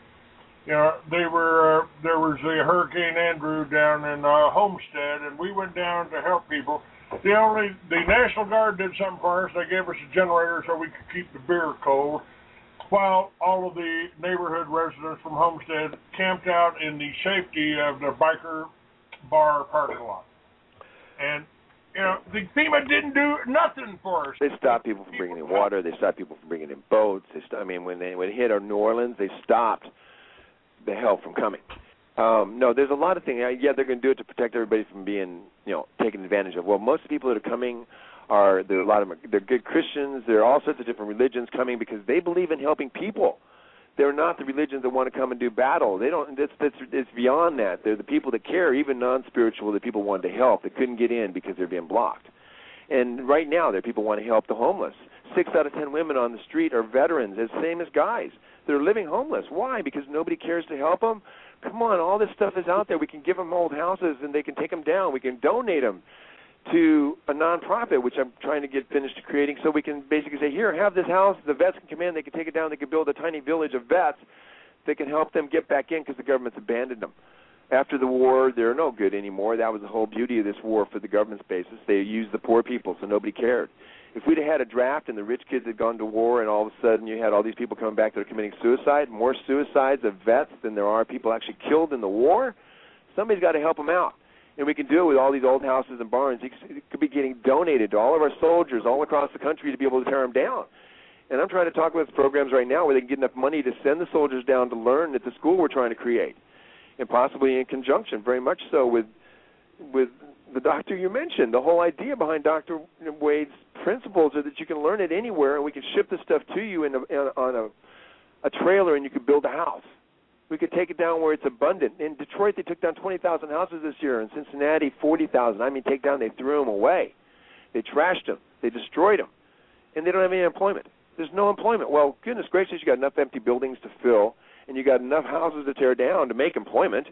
there was the Hurricane Andrew down in Homestead, and we went down to help people. The National Guard did something for us. They gave us a generator so we could keep the beer cold, while all of the neighborhood residents from Homestead camped out in the safety of the biker bar parking lot. And, the FEMA didn't do nothing for us. They stopped people from bringing in water. They stopped people from bringing in boats. When it hit New Orleans, they stopped the hell from coming. No, there's a lot of things. Yeah, they're going to do it to protect everybody from being, taken advantage of. Well, most of the people that are coming There are a lot of them. They're good Christians. There are all sorts of different religions coming because they believe in helping people. They're not the religions that want to come and do battle. They don't. It's beyond that. They're the people that care, even non-spiritual, that people wanted to help that couldn't get in because they're being blocked. And right now, there are people who want to help the homeless. 6 out of 10 women on the street are veterans, as same as guys. They're living homeless. Why? Because nobody cares to help them? Come on, all this stuff is out there. We can give them old houses, and they can take them down. We can donate them to a nonprofit, which I'm trying to get finished creating, so we can basically say, here, have this house. The vets can come in. They can take it down. They can build a tiny village of vets that can help them get back in because the government's abandoned them. After the war, they're no good anymore. That was the whole beauty of this war for the government's basis. They used the poor people, so nobody cared. If we'd have had a draft and the rich kids had gone to war and all of a sudden you had all these people coming back that are committing suicide, more suicides of vets than there are people actually killed in the war, somebody's got to help them out. And we can do it with all these old houses and barns. It could be getting donated to all of our soldiers all across the country to be able to tear them down. And I'm trying to talk about programs right now where they can get enough money to send the soldiers down to learn at the school we're trying to create, and possibly in conjunction, very much so, with the doctor you mentioned. The whole idea behind Dr. Wade's principles are that you can learn it anywhere, and we can ship the stuff to you on a trailer, and you can build a house. We could take it down where it's abundant. In Detroit, they took down 20,000 houses this year. In Cincinnati, 40,000. I mean, take down, they threw them away. They trashed them. They destroyed them. And they don't have any employment. There's no employment. Well, goodness gracious, you got enough empty buildings to fill, and you got enough houses to tear down to make employment.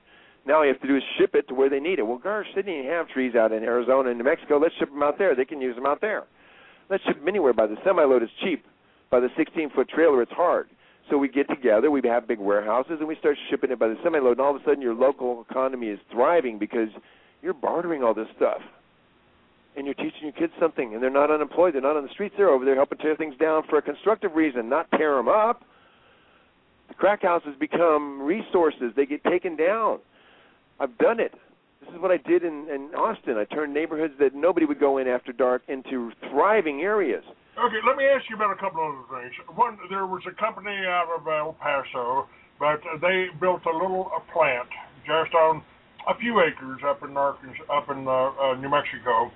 Now all you have to do is ship it to where they need it. Well, gosh, they didn't have trees out in Arizona and New Mexico. Let's ship them out there. They can use them out there. Let's ship them anywhere. By the semi-load, it's cheap. By the 16-foot trailer, it's hard. So we get together, we have big warehouses, and we start shipping it by the semi-load, and all of a sudden your local economy is thriving because you're bartering all this stuff. And you're teaching your kids something, and they're not unemployed. They're not on the streets. They're over there helping tear things down for a constructive reason, not tear them up. The crack houses become resources. They get taken down. I've done it. This is what I did in Austin. I turned neighborhoods that nobody would go in after dark into thriving areas. Okay, let me ask you about a couple other things. One, there was a company out of El Paso, but they built a little plant just on a few acres up in New Mexico,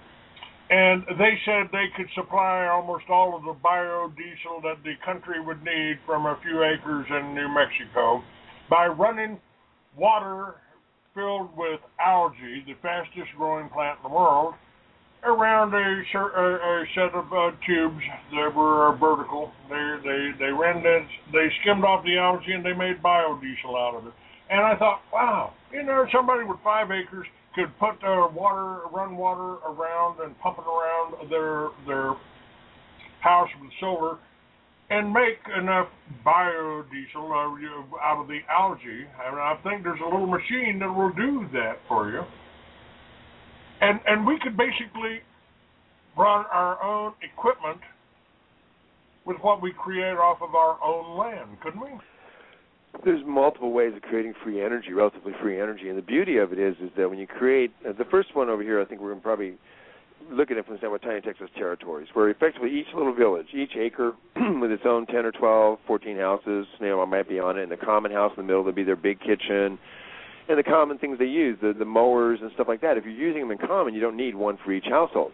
and they said they could supply almost all of the biodiesel that the country would need from a few acres in New Mexico by running water filled with algae, the fastest growing plant in the world, around a set of tubes that were vertical. They skimmed off the algae and they made biodiesel out of it. And I thought, wow, somebody with 5 acres could put run water around and pump it around their house with solar and make enough biodiesel out of the algae. And I think there's a little machine that will do that for you. And we could basically run our own equipment with what we create off of our own land, couldn't we? There's multiple ways of creating free energy, relatively free energy. And the beauty of it is that when you create, the first one over here, I think we're going to probably look at it from the standpoint of Tiny Texas Territories, where effectively each little village, each acre with its own 10 or 12, 14 houses, might be on it, and the common house in the middle would be their big kitchen, and the common things they use, the mowers and stuff like that. If you're using them in common, you don't need one for each household.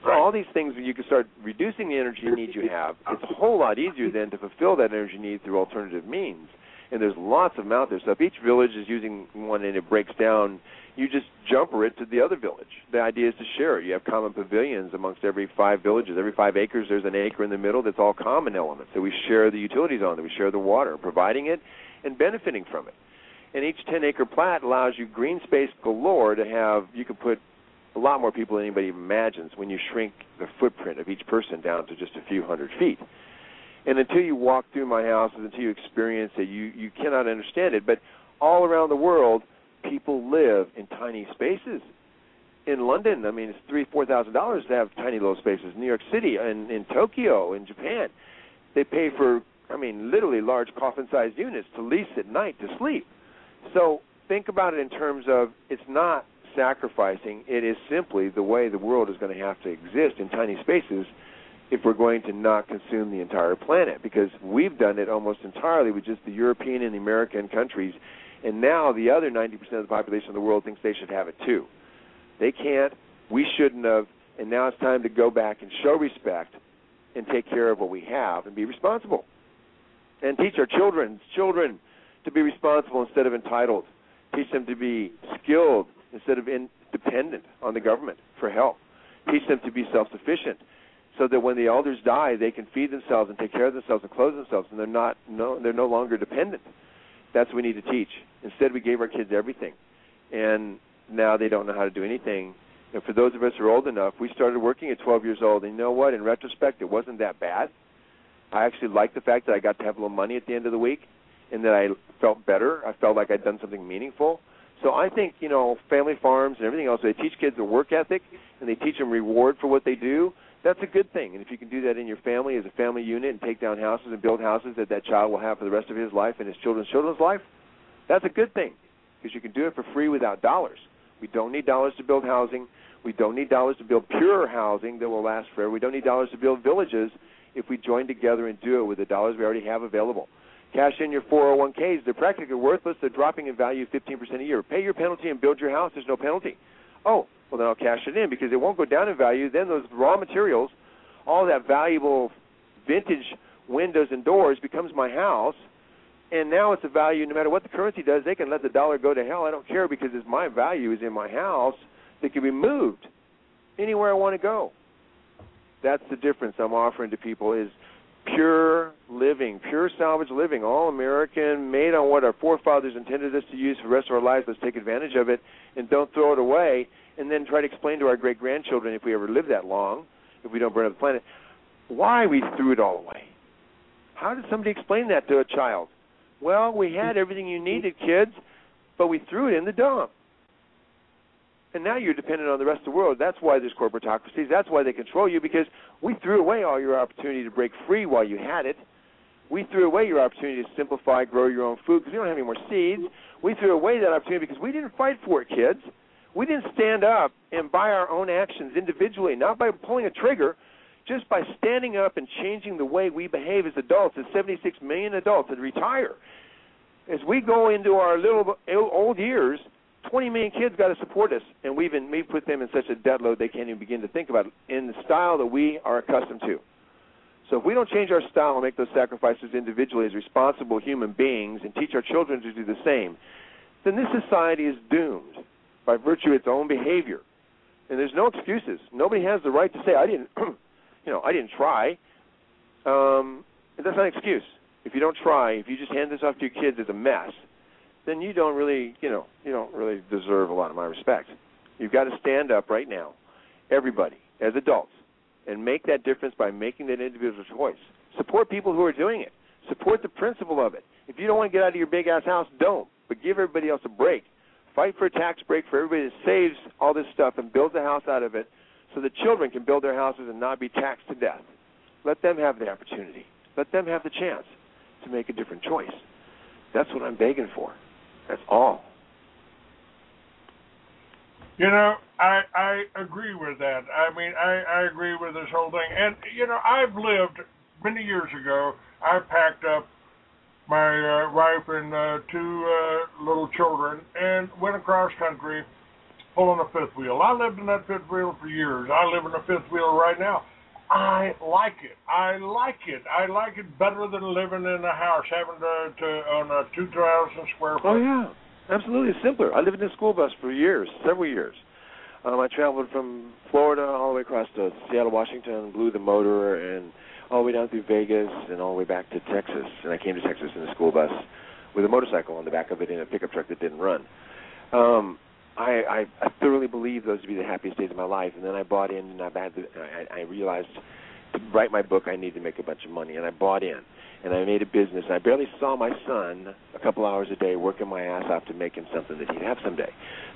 So all these things, you can start reducing the energy needs you have. It's a whole lot easier then to fulfill that energy need through alternative means. And there's lots of them out there. So if each village is using one and it breaks down, you just jumper it to the other village. The idea is to share it. You have common pavilions amongst every 5 villages. Every 5 acres, there's an acre in the middle that's all common elements. So we share the utilities on it. We share the water, providing it and benefiting from it. And each 10-acre plat allows you green space galore to have, you can put a lot more people than anybody imagines when you shrink the footprint of each person down to just a few hundred feet. And until you walk through my houses, until you experience it, you cannot understand it. But all around the world, people live in tiny spaces. In London, it's $3,000-$4,000 to have tiny little spaces. In New York City, in Tokyo, in Japan, they pay for, literally large coffin-sized units to lease at night to sleep. So think about it in terms of it's not sacrificing. It is simply the way the world is going to have to exist in tiny spaces if we're going to not consume the entire planet, because we've done it almost entirely with just the European and the American countries, and now the other 90% of the population of the world thinks they should have it too. They can't. We shouldn't have. And now it's time to go back and show respect and take care of what we have and be responsible. And teach our children to be responsible instead of entitled. Teach them to be skilled instead of dependent on the government for help. Teach them to be self-sufficient so that when the elders die, they can feed themselves and take care of themselves and clothe themselves, and they're no longer dependent. That's what we need to teach. Instead, we gave our kids everything, and now they don't know how to do anything. And for those of us who are old enough, we started working at 12 years old, and you know what? In retrospect, it wasn't that bad. I actually liked the fact that I got to have a little money at the end of the week and that I felt better. I felt like I'd done something meaningful. So I think, family farms and everything else, they teach kids a work ethic and they teach them reward for what they do. That's a good thing. And if you can do that in your family as a family unit and take down houses and build houses that child will have for the rest of his life and his children's life, that's a good thing because you can do it for free without dollars. We don't need dollars to build housing. We don't need dollars to build pure housing that will last forever. We don't need dollars to build villages if we join together and do it with the dollars we already have available. Cash in your 401ks. They're practically worthless. They're dropping in value 15% a year. Pay your penalty and build your house. There's no penalty. Oh, well, then I'll cash it in because it won't go down in value. Then those raw materials, all that valuable vintage windows and doors becomes my house, and now it's a value. No matter what the currency does, they can let the dollar go to hell. I don't care because it's my value is in my house that can be moved anywhere I want to go. That's the difference I'm offering to people is pure living, pure salvage living, all American, made on what our forefathers intended us to use for the rest of our lives. Let's take advantage of it and don't throw it away and then try to explain to our great-grandchildren, if we ever live that long, if we don't burn up the planet, why we threw it all away. How did somebody explain that to a child? Well, we had everything you needed, kids, but we threw it in the dump. And now you're dependent on the rest of the world. That's why there's corporatocracies. That's why they control you, because we threw away all your opportunity to break free while you had it. We threw away your opportunity to simplify, grow your own food, because we don't have any more seeds. We threw away that opportunity because we didn't fight for it, kids. We didn't stand up and by our own actions individually, not by pulling a trigger, just by standing up and changing the way we behave as adults, as 76 million adults that retire. As we go into our little old years, 20 million kids got to support us, and we put them in such a debt load they can't even begin to think about it in the style that we are accustomed to. So if we don't change our style and make those sacrifices individually as responsible human beings and teach our children to do the same, then this society is doomed by virtue of its own behavior. And there's no excuses. Nobody has the right to say, I didn't try. That's not an excuse. If you don't try, if you just hand this off to your kids as a mess, then you don't really deserve a lot of my respect. You've got to stand up right now, everybody, as adults, and make that difference by making that individual choice. Support people who are doing it. Support the principle of it. If you don't want to get out of your big-ass house, don't, but give everybody else a break. Fight for a tax break for everybody that saves all this stuff and builds a house out of it so that children can build their houses and not be taxed to death. Let them have the opportunity. Let them have the chance to make a different choice. That's what I'm begging for. That's all. I agree with that. I mean, I agree with this whole thing. And, I've lived, many years ago, I packed up my wife and two little children and went across country pulling a fifth wheel. I lived in that fifth wheel for years. I live in a fifth wheel right now. I like it. I like it better than living in a house, having to on a 2,000 square foot. Oh, yeah. Absolutely. It's simpler. I lived in a school bus for years, several years. I traveled from Florida all the way across to Seattle, Washington, blew the motor, and all the way down through Vegas and all the way back to Texas. And I came to Texas in a school bus with a motorcycle on the back of it in a pickup truck that didn't run. I thoroughly believe those to be the happiest days of my life. And then I bought in, and I realized to write my book I needed to make a bunch of money, and I bought in. And I made a business. I barely saw my son a couple hours a day working my ass off to make him something that he'd have someday.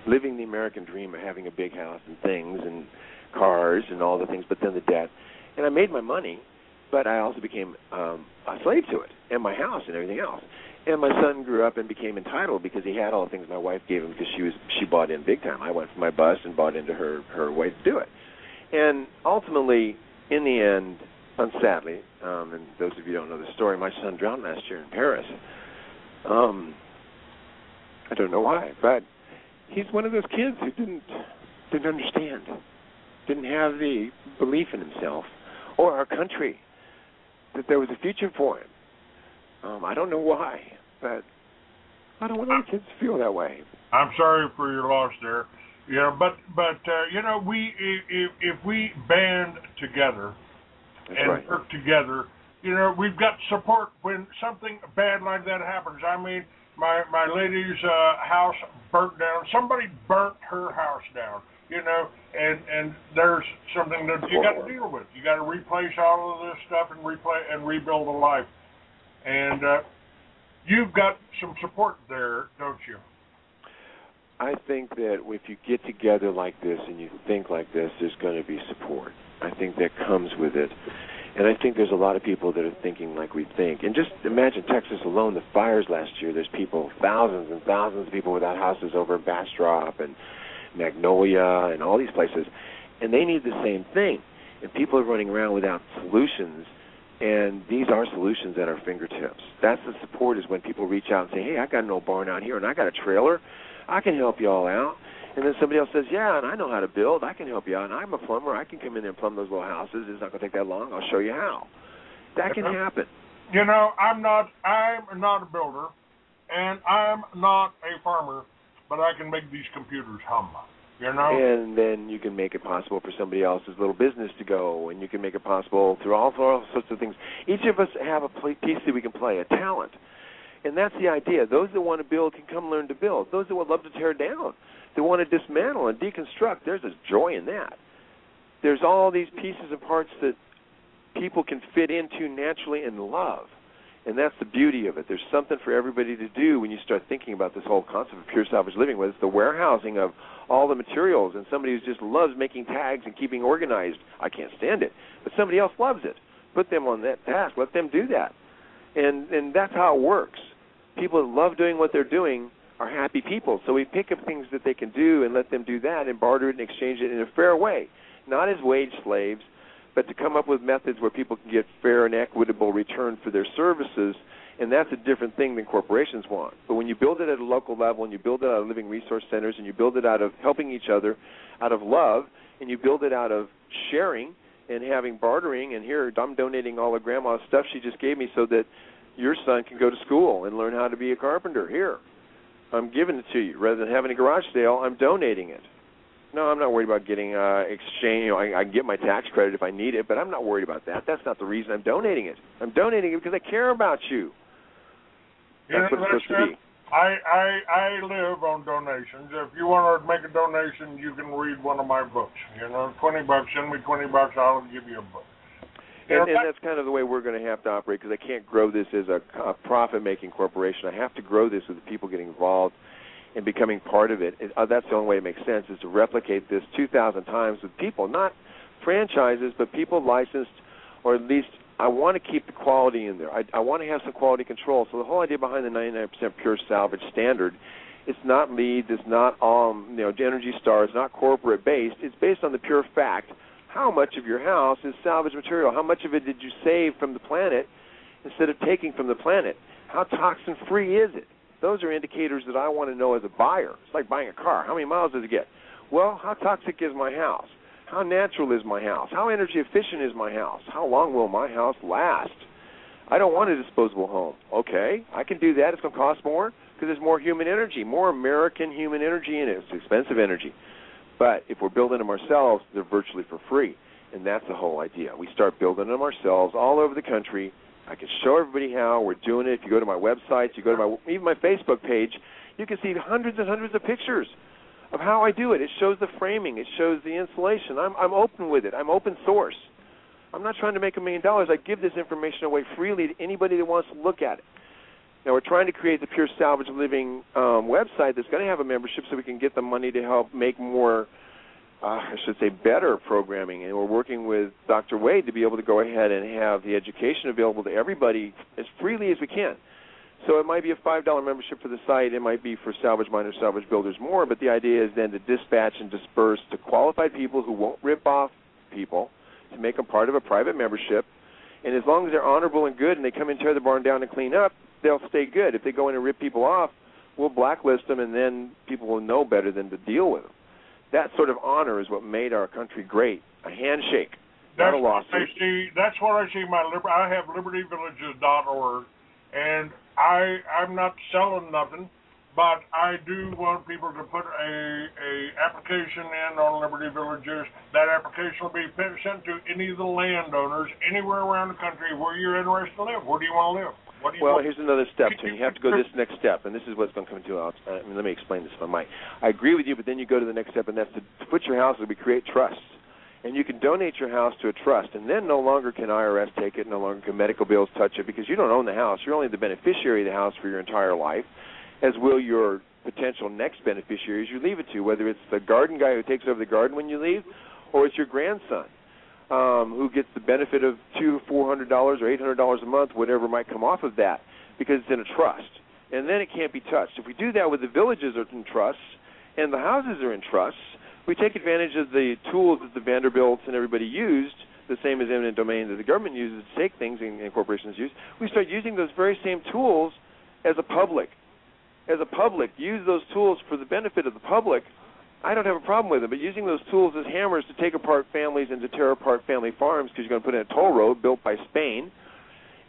Living the American dream of having a big house and things and cars and all the things, but then the debt. And I made my money, but I also became a slave to it and my house and everything else. And my son grew up and became entitled because he had all the things my wife gave him because she bought in big time. I went for my bus and bought into her way to do it. And ultimately, in the end, sadly, and those of you who don't know the story, my son drowned last year in Paris. I don't know why, but he's one of those kids who didn't understand didn't have the belief in himself or our country that there was a future for him. I don't know why, but I don't want other kids to feel that way. I'm sorry for your loss there. Yeah, but you know, if we band together work together, you know, we've got support when something bad like that happens. I mean, my lady's house burnt down. Somebody burnt her house down, you know, and there's something that you got to deal with. You got to replace all of this stuff and rebuild a life. And you've got some support there, don't you? I think that if you get together like this and you think like this, there's going to be support. I think that comes with it. And I think there's a lot of people that are thinking like we think. And just imagine Texas alone, the fires last year, there's people, thousands and thousands of people without houses over in Bastrop and Magnolia and all these places. And they need the same thing. And people are running around without solutions. And these are solutions at our fingertips. That's the support, is when people reach out and say, hey, I got an old barn out here and I got a trailer. I can help you all out. And then somebody else says, yeah, and I know how to build. I can help you out. And I'm a plumber. I can come in there and plumb those little houses. It's not going to take that long. I'll show you how. That can happen. You know, I'm not a builder, and I'm not a farmer, but I can make these computers hum. You know? And then you can make it possible for somebody else's little business to go, and you can make it possible through all sorts of things. Each of us have a piece that we can play, a talent. And that's the idea. Those that want to build can come learn to build. Those that would love to tear down, that want to dismantle and deconstruct, there's a joy in that. There's all these pieces and parts that people can fit into naturally and love. And that's the beauty of it. There's something for everybody to do when you start thinking about this whole concept of pure salvage living, whether it's the warehousing of all the materials and somebody who just loves making tags and keeping organized. I can't stand it. But somebody else loves it. Put them on that task. Let them do that. And that's how it works. People that love doing what they're doing are happy people. So we pick up things that they can do and let them do that and barter it and exchange it in a fair way, not as wage slaves, but to come up with methods where people can get fair and equitable return for their services. And that's a different thing than corporations want. But when you build it at a local level and you build it out of living resource centers and you build it out of helping each other, out of love, and you build it out of sharing and having bartering, and here I'm donating all of Grandma's stuff she just gave me so that your son can go to school and learn how to be a carpenter. Here, I'm giving it to you. Rather than having a garage sale, I'm donating it. No, I'm not worried about getting exchange. You know, I can get my tax credit if I need it, but I'm not worried about that. That's not the reason I'm donating it. I'm donating it because I care about you. That's what it's supposed to be. I live on donations. If you want to make a donation, you can read one of my books. You know, $20. Send me $20. I'll give you a book. And that's kind of the way we're going to have to operate, because I can't grow this as a profit-making corporation. I have to grow this with the people getting involved and becoming part of it. That's the only way it makes sense, is to replicate this 2,000 times with people, not franchises, but people licensed, or at least I want to keep the quality in there. I want to have some quality control. So the whole idea behind the 99% pure salvage standard, it's not LEED, it's not Energy Star, it's not corporate-based. It's based on the pure fact. How much of your house is salvage material? How much of it did you save from the planet instead of taking from the planet? How toxin-free is it? Those are indicators that I want to know as a buyer. It's like buying a car. How many miles does it get? Well, how toxic is my house? How natural is my house? How energy efficient is my house? How long will my house last? I don't want a disposable home. Okay, I can do that. It's going to cost more because there's more human energy, more American human energy in it. It's expensive energy. But if we're building them ourselves, they're virtually for free. And that's the whole idea. We start building them ourselves all over the country. I can show everybody how we're doing it. If you go to my website, you go to even my Facebook page, you can see hundreds and hundreds of pictures of how I do it. It shows the framing. It shows the insulation. I'm open with it. I'm open source. I'm not trying to make $1 million. I give this information away freely to anybody that wants to look at it. Now, we're trying to create the Pure Salvage Living website that's going to have a membership so we can get the money to help make more, better programming. And we're working with Dr. Wade to be able to go ahead and have the education available to everybody as freely as we can. So it might be a $5 membership for the site. It might be for salvage miners, salvage builders more. But the idea is then to dispatch and disperse to qualified people who won't rip off people, to make them part of a private membership. And as long as they're honorable and good and they come in, tear the barn down and clean up, they'll stay good. If they go in and rip people off, we'll blacklist them, and then people will know better than to deal with them. That sort of honor is what made our country great. A handshake, not a lawsuit. That's what I see. I have libertyvillages.org, and I'm not selling nothing, but I do want people to put a application in on Liberty Villages. That application will be sent to any of the landowners anywhere around the country where you're interested to live. Where do you want to live? Here's another step, Tim. You have to go this next step, and this is what's going to come to. Let me explain this if I might. I agree with you, but then you go to the next step, and that's to put your house, we create trusts. And you can donate your house to a trust, and then no longer can IRS take it, no longer can medical bills touch it, because you don't own the house. You're only the beneficiary of the house for your entire life, as will your potential next beneficiaries you leave it to, whether it's the garden guy who takes over the garden when you leave, or it's your grandson who gets the benefit of $200, $400, or $800 a month, whatever might come off of that, because it's in a trust. And then it can't be touched. If we do that with the villages are in trusts and the houses are in trusts, we take advantage of the tools that the Vanderbilts and everybody used, the same as eminent domain that the government uses to take things and corporations use. We start using those very same tools as a public. As a public, use those tools for the benefit of the public. I don't have a problem with it, but using those tools as hammers to take apart families and to tear apart family farms because you're going to put in a toll road built by Spain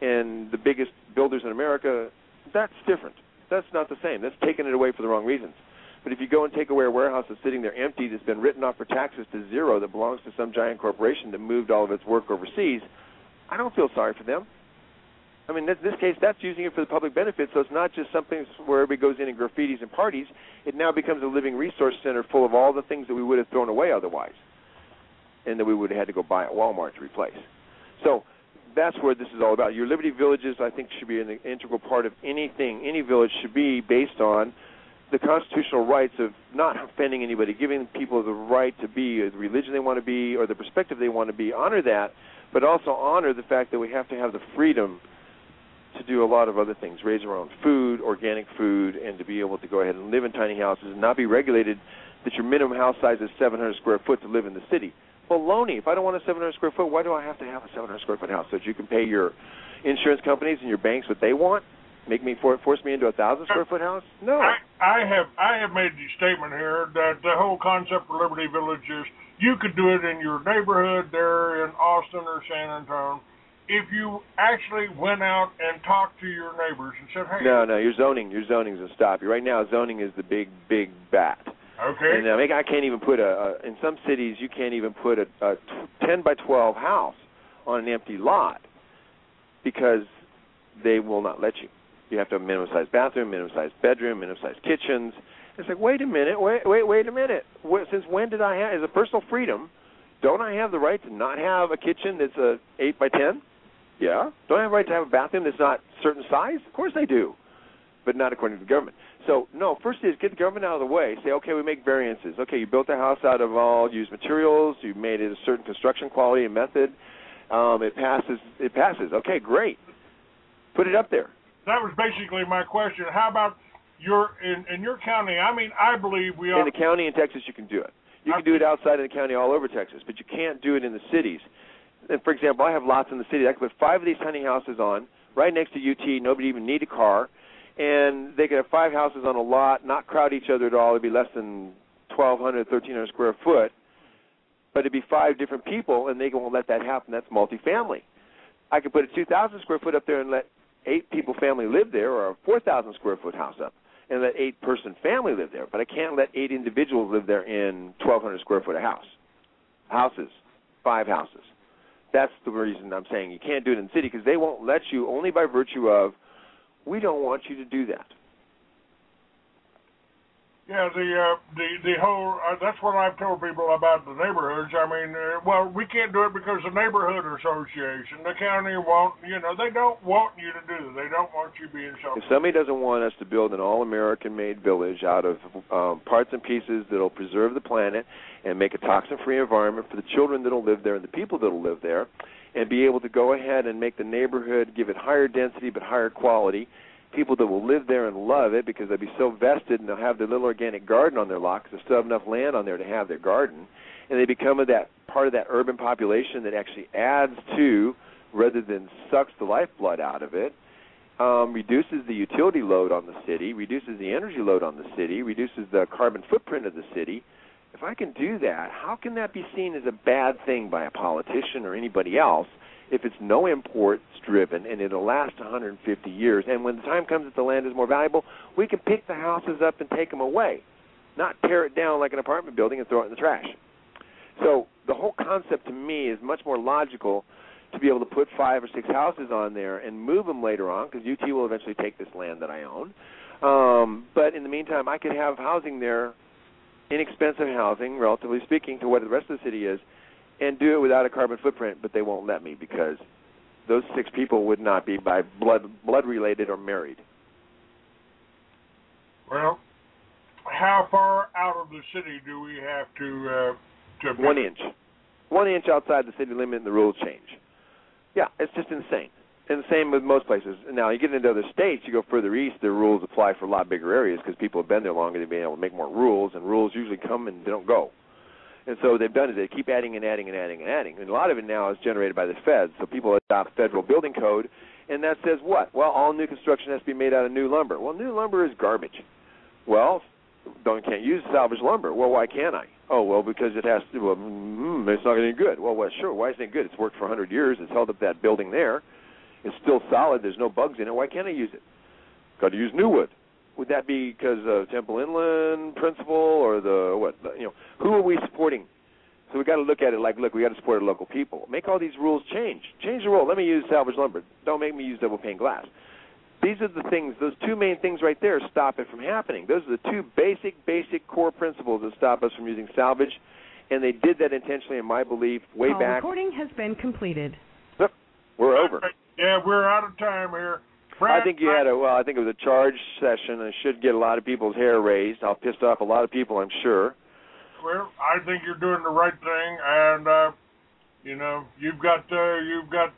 and the biggest builders in America, that's different. That's not the same. That's taking it away for the wrong reasons. But if you go and take away a warehouse that's sitting there empty that's been written off for taxes to zero that belongs to some giant corporation that moved all of its work overseas, I don't feel sorry for them. I mean, in this case, that's using it for the public benefit, so it's not just something where everybody goes in and graffitis and parties. It now becomes a living resource center full of all the things that we would have thrown away otherwise and that we would have had to go buy at Walmart to replace. So that's where this is all about. Your Liberty Villages, I think, should be an integral part of anything. Any village should be based on the constitutional rights of not offending anybody, giving people the right to be the religion they want to be or the perspective they want to be, honor that, but also honor the fact that we have to have the freedom to do a lot of other things, raise our own food, organic food, and to be able to go ahead and live in tiny houses and not be regulated that your minimum house size is 700 square foot to live in the city. Baloney. If I don't want a 700 square foot, why do I have to have a 700 square foot house? So that you can pay your insurance companies and your banks what they want? Force me into a 1,000 square foot house? No. I have made the statement here that the whole concept of Liberty Villages, you could do it in your neighborhood there in Austin or San Antonio. If you actually went out and talked to your neighbors and said, hey... No, your zoning's going to stop you. Right now, zoning is the big bat. Okay. And I can't even put in some cities, you can't even put a 10 by 12 house on an empty lot because they will not let you. You have to have a minimum-sized bathroom, minimum-sized bedroom, minimum-sized kitchens. It's like, wait a minute. Since when did I have, as a personal freedom, don't I have the right to not have a kitchen that's a 8 by 10? Yeah. Don't I have the right to have a bathroom that's not certain size? Of course I do, but not according to the government. So, no, first is get the government out of the way. Say, okay, we make variances. Okay, you built a house out of all used materials. You made it a certain construction quality and method. It passes. Okay, great. Put it up there. That was basically my question. How about in your county? I mean, I believe we are... In the county in Texas, you can do it. You can do it outside of the county all over Texas, but you can't do it in the cities. And, for example, I have lots in the city. I could put 5 of these tiny houses on, right next to UT. Nobody even need a car. And they could have 5 houses on a lot, not crowd each other at all. It would be less than 1,200, 1,300 square foot. But it would be 5 different people, and they won't let that happen. That's multifamily. I could put a 2,000 square foot up there and let 8 people family live there, or a 4,000 square foot house up and let 8-person family live there. But I can't let 8 individuals live there in 1,200 square foot a house. Houses, 5 houses. That's the reason I'm saying you can't do it in the city, because they won't let you only by virtue of, we don't want you to do that. Yeah, the whole, that's what I've told people about the neighborhoods. I mean, well, we can't do it because the neighborhood association, the county won't, they don't want you to do it. They don't want you being selfish. If somebody doesn't want us to build an all-American-made village out of parts and pieces that will preserve the planet and make a toxin-free environment for the children that will live there and the people that will live there, and be able to go ahead and make the neighborhood, give it higher density but higher quality, people that will live there and love it because they'll be so vested and they'll have their little organic garden on their lot because there's still have enough land on there to have their garden, and they become that part of that urban population that actually adds to, rather than sucks the lifeblood out of it, reduces the utility load on the city, reduces the energy load on the city, reduces the carbon footprint of the city, if I can do that, how can that be seen as a bad thing by a politician or anybody else if it's no imports driven and it'll last 150 years? And when the time comes that the land is more valuable, we can pick the houses up and take them away, not tear it down like an apartment building and throw it in the trash. So the whole concept to me is much more logical to be able to put 5 or 6 houses on there and move them later on, because UT will eventually take this land that I own. But in the meantime, I could have housing there, inexpensive housing, relatively speaking, to what the rest of the city is, and do it without a carbon footprint, but they won't let me because those 6 people would not be by blood related or married. Well, how far out of the city do we have to 1 inch. 1 inch outside the city limit and the rules change. Yeah, it's just insane. And the same with most places. Now, you get into other states, you go further east, their rules apply for a lot bigger areas because people have been there longer, they've been able to make more rules, and rules usually come and they don't go. And so what they've done is they keep adding and adding and adding and adding. And a lot of it now is generated by the feds. So people adopt federal building code, and that says what? Well, all new construction has to be made out of new lumber. Well, new lumber is garbage. Well, can't use salvage lumber. Well, why can't I? Oh, well, because it has to, it's not any good. Well, sure, why isn't it good? It's worked for 100 years. It's held up that building there. It's still solid. There's no bugs in it. Why can't I use it? Got to use new wood. Would that be because of Temple Inland principle or who are we supporting? So we got to look at it like, look, we got to support our local people. Make all these rules change. Change the rule. Let me use salvage lumber. Don't make me use double pane glass. These are the things, those 2 main things right there stop it from happening. Those are the 2 basic core principles that stop us from using salvage, and they did that intentionally, in my belief, way Call back. Recording has been completed. Look, we're over. Yeah, we're out of time here. I think I think it was a charged session, and it should get a lot of people's hair raised. I'll piss off a lot of people, I'm sure. Well, I think you're doing the right thing, and you've got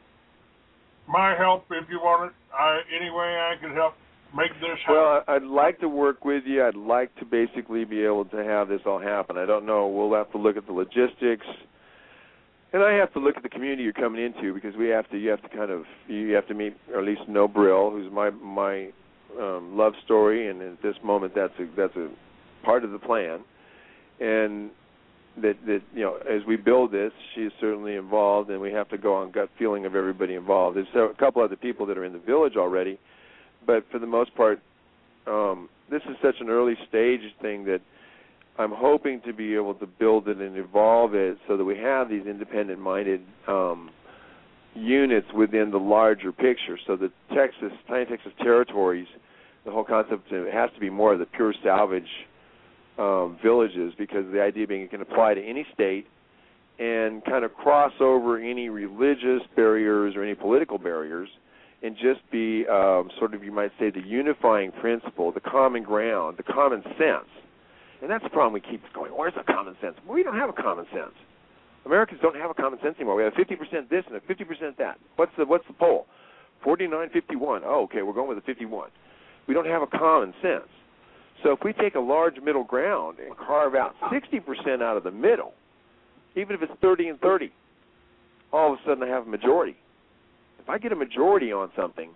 my help if you want it. Any way I can help make this happen. Well, I'd like to work with you. I'd like to basically be able to have this all happen. I don't know. We'll have to look at the logistics, and I have to look at the community you're coming into, because you have to meet, or at least know Brill, who's my love story, and at this moment that's a part of the plan, and that as we build this, she's certainly involved, and we have to go on gut feeling of everybody involved. There's a couple other people that are in the village already, but for the most part, this is such an early stage thing that I'm hoping to be able to build it and evolve it so that we have these independent-minded units within the larger picture. So the tiny Texas territories, the whole concept, it has to be more of the pure salvage villages, because the idea being it can apply to any state and kind of cross over any religious barriers or any political barriers and just be sort of, you might say, the unifying principle, the common ground, the common sense. And that's the problem we keep going, where's the common sense? Well, we don't have a common sense. Americans don't have a common sense anymore. We have 50% this and a 50% that. What's the poll? 49-51. Oh, okay, we're going with the 51. We don't have a common sense. So if we take a large middle ground and carve out 60% out of the middle, even if it's 30 and 30, all of a sudden I have a majority. If I get a majority on something,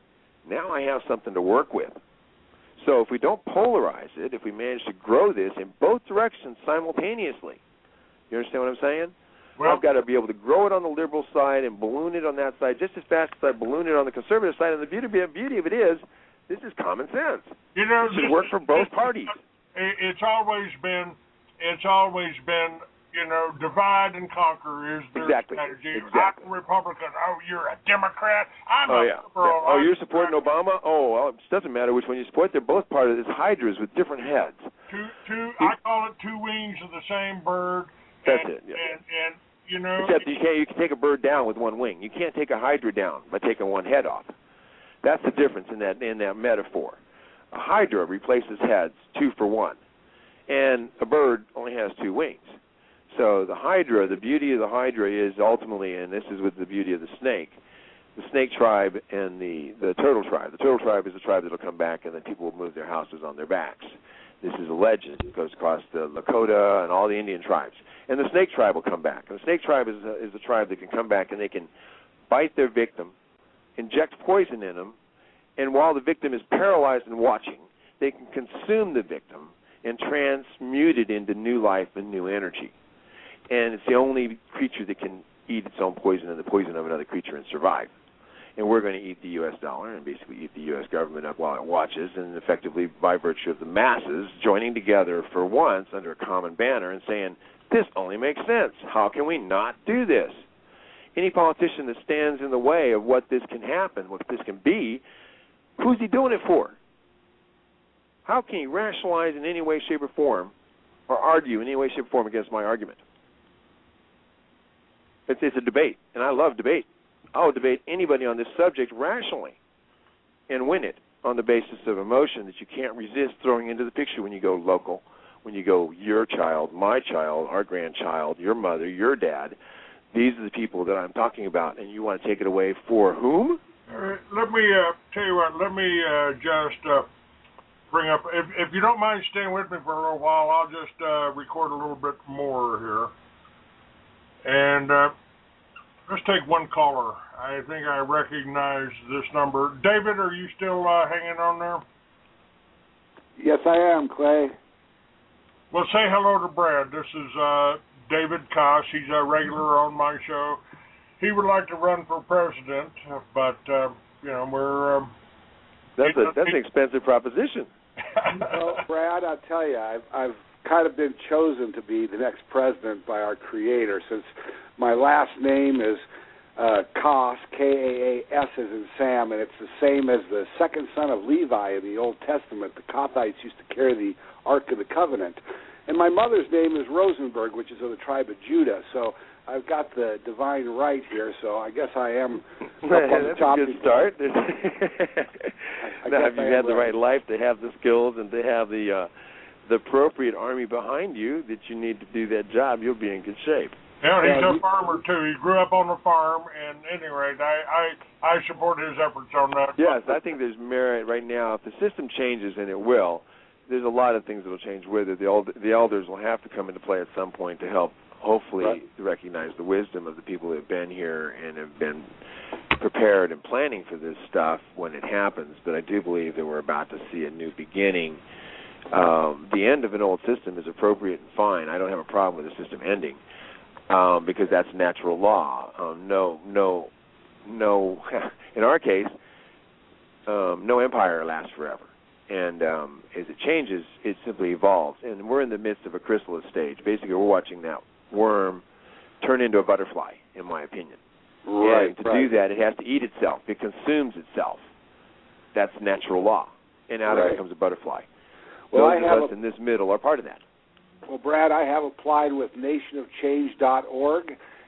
now I have something to work with. So if we don't polarize it, if we manage to grow this in both directions simultaneously, you understand what I'm saying? Well, I've got to be able to grow it on the liberal side and balloon it on that side just as fast as I balloon it on the conservative side. And the beauty of it is, this is common sense. It should work for both parties. It's always been, divide and conquer is their strategy. Exactly. I'm a Republican. Oh, you're a Democrat. I'm a liberal. Oh, you're supporting Obama? Oh, well, it doesn't matter which one you support. They're both part of this hydras with different heads. I call it 2 wings of the same bird. That's it. Yeah. And except you can take a bird down with 1 wing. You can't take a hydra down by taking 1 head off. That's the difference in that metaphor. A hydra replaces heads 2 for 1, and a bird only has 2 wings. So the hydra, the beauty of the hydra is ultimately, and this is with the beauty of the snake tribe and the turtle tribe. The turtle tribe is the tribe that will come back, and then people will move their houses on their backs. This is a legend. It goes across the Lakota and all the Indian tribes. And the snake tribe will come back. And the snake tribe is a tribe that can come back, and they can bite their victim, inject poison in them, and while the victim is paralyzed and watching, they can consume the victim and transmute it into new life and new energy. And it's the only creature that can eat its own poison and the poison of another creature and survive. And we're going to eat the U.S. dollar and basically eat the U.S. government up while it watches, and effectively by virtue of the masses joining together for once under a common banner and saying, this only makes sense. How can we not do this? Any politician that stands in the way of what this can happen, what this can be, who's he doing it for? How can he rationalize in any way, shape, or form, or argue in any way, shape, or form against my argument? It's a debate, and I love debate. I'll debate anybody on this subject rationally and win it on the basis of emotion that you can't resist throwing into the picture when you go local, when you go your child, my child, our grandchild, your mother, your dad. These are the people that I'm talking about, and you want to take it away for whom? Let me tell you what, let me just bring up, if you don't mind staying with me for a little while, I'll just record a little bit more here. And let's take one caller. I think I recognize this number. David, are you still hanging on there? Yes, I am, Clay. Well, say hello to Brad. This is David Koss. He's a regular on my show. He would like to run for president, but we're. That's an expensive proposition. Well, Brad, I'll tell you, I've kind of been chosen to be the next president by our Creator, since my last name is Koss, K-A-A-S as in Sam, and it's the same as the second son of Levi in the Old Testament. The Kothites used to carry the Ark of the Covenant. And my mother's name is Rosenberg, which is of the tribe of Judah, so I've got the divine right here, so I guess I am up on the top. That's a good start. Now, if you had the right life to have the skills and to have the appropriate army behind you that you need to do that job, you'll be in good shape. Yeah, he's a farmer, too. He grew up on the farm, and at any rate, I support his efforts on that. Yes, I think there's merit right now. If the system changes, and it will, there's a lot of things that will change with it. The elders will have to come into play at some point to help, hopefully, to recognize the wisdom of the people that have been here and have been prepared and planning for this stuff when it happens. But I do believe that we're about to see a new beginning. The end of an old system is appropriate and fine. I don't have a problem with the system ending because that's natural law. No. In our case, no empire lasts forever. And as it changes, it simply evolves. And we're in the midst of a chrysalis stage. Basically, we're watching that worm turn into a butterfly, in my opinion. Right. And to do that, it has to eat itself. It consumes itself. That's natural law. And out of it comes a butterfly. Well, those of us in this middle are part of that. Well, Brad, I have applied with nationofchange.org,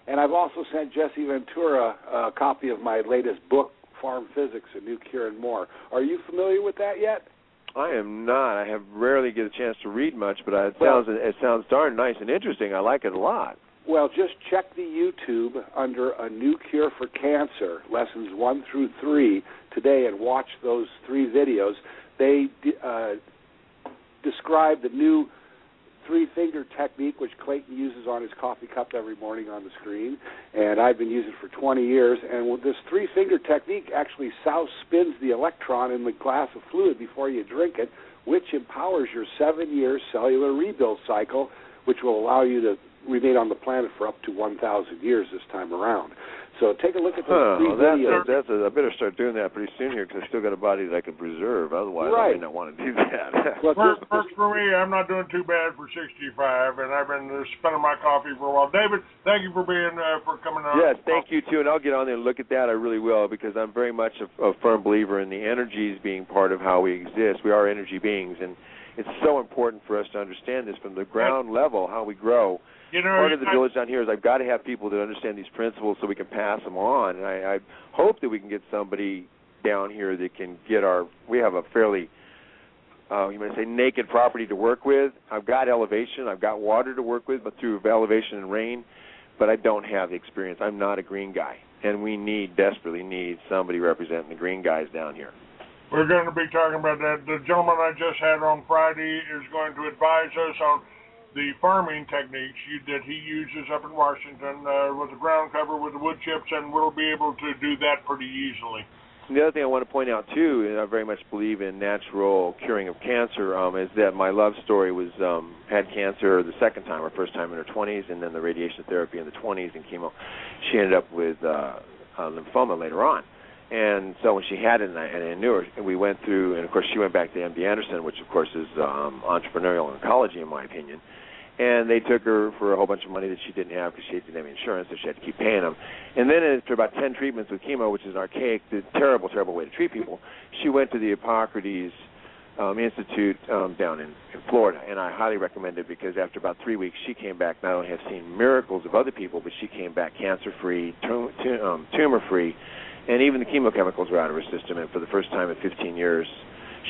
and I've also sent Jesse Ventura a copy of my latest book, Farm Physics, A New Cure and More. Are you familiar with that yet? I am not. I have rarely get a chance to read much, but it sounds darn nice and interesting. I like it a lot. Well, just check the YouTube under A New Cure for Cancer, lessons 1 through 3 today, and watch those 3 videos. They describe the new 3-finger technique, which Clayton uses on his coffee cup every morning on the screen, and I've been using it for 20 years. And with this 3-finger technique, actually South spins the electron in the glass of fluid before you drink it, which empowers your 7-year cellular rebuild cycle, which will allow you to remain on the planet for up to 1,000 years this time around. So take a look at those 3 videos. I better start doing that pretty soon here because I still got a body that I can preserve. Otherwise, I may not want to do that. Well, for me, I'm not doing too bad for 65, and I've been spending my coffee for a while. David, thank you for coming on. Yes, thank you, too, and I'll get on there and look at that. I really will, because I'm very much a firm believer in the energies being part of how we exist. We are energy beings, and it's so important for us to understand this from the ground level, how we grow. Part of the village down here is I've got to have people that understand these principles so we can pass them on. And I hope that we can get somebody down here that can get we have a fairly, you might say, naked property to work with. I've got elevation. I've got water to work with, but through elevation and rain. But I don't have the experience. I'm not a green guy. And we desperately need somebody representing the green guys down here. We're going to be talking about that. The gentleman I just had on Friday is going to advise us on the farming techniques that he uses up in Washington with the ground cover with the wood chips, and we'll be able to do that pretty easily. And the other thing I want to point out, too, and I very much believe in natural curing of cancer, is that my love story was had cancer the second time, or first time in her 20s, and then the radiation therapy in the 20s and chemo. She ended up with lymphoma later on. And so when she had it, and I knew her, and we went through, and of course she went back to MD Anderson, which of course is entrepreneurial oncology in my opinion. And they took her for a whole bunch of money that she didn't have because she didn't have insurance, so she had to keep paying them. And then after about 10 treatments with chemo, which is an archaic, terrible, terrible way to treat people, she went to the Hippocrates Institute down in Florida. And I highly recommend it because after about 3 weeks, she came back, not only have seen miracles of other people, but she came back cancer-free, tumor-free, and even the chemochemicals were out of her system. And for the first time in 15 years,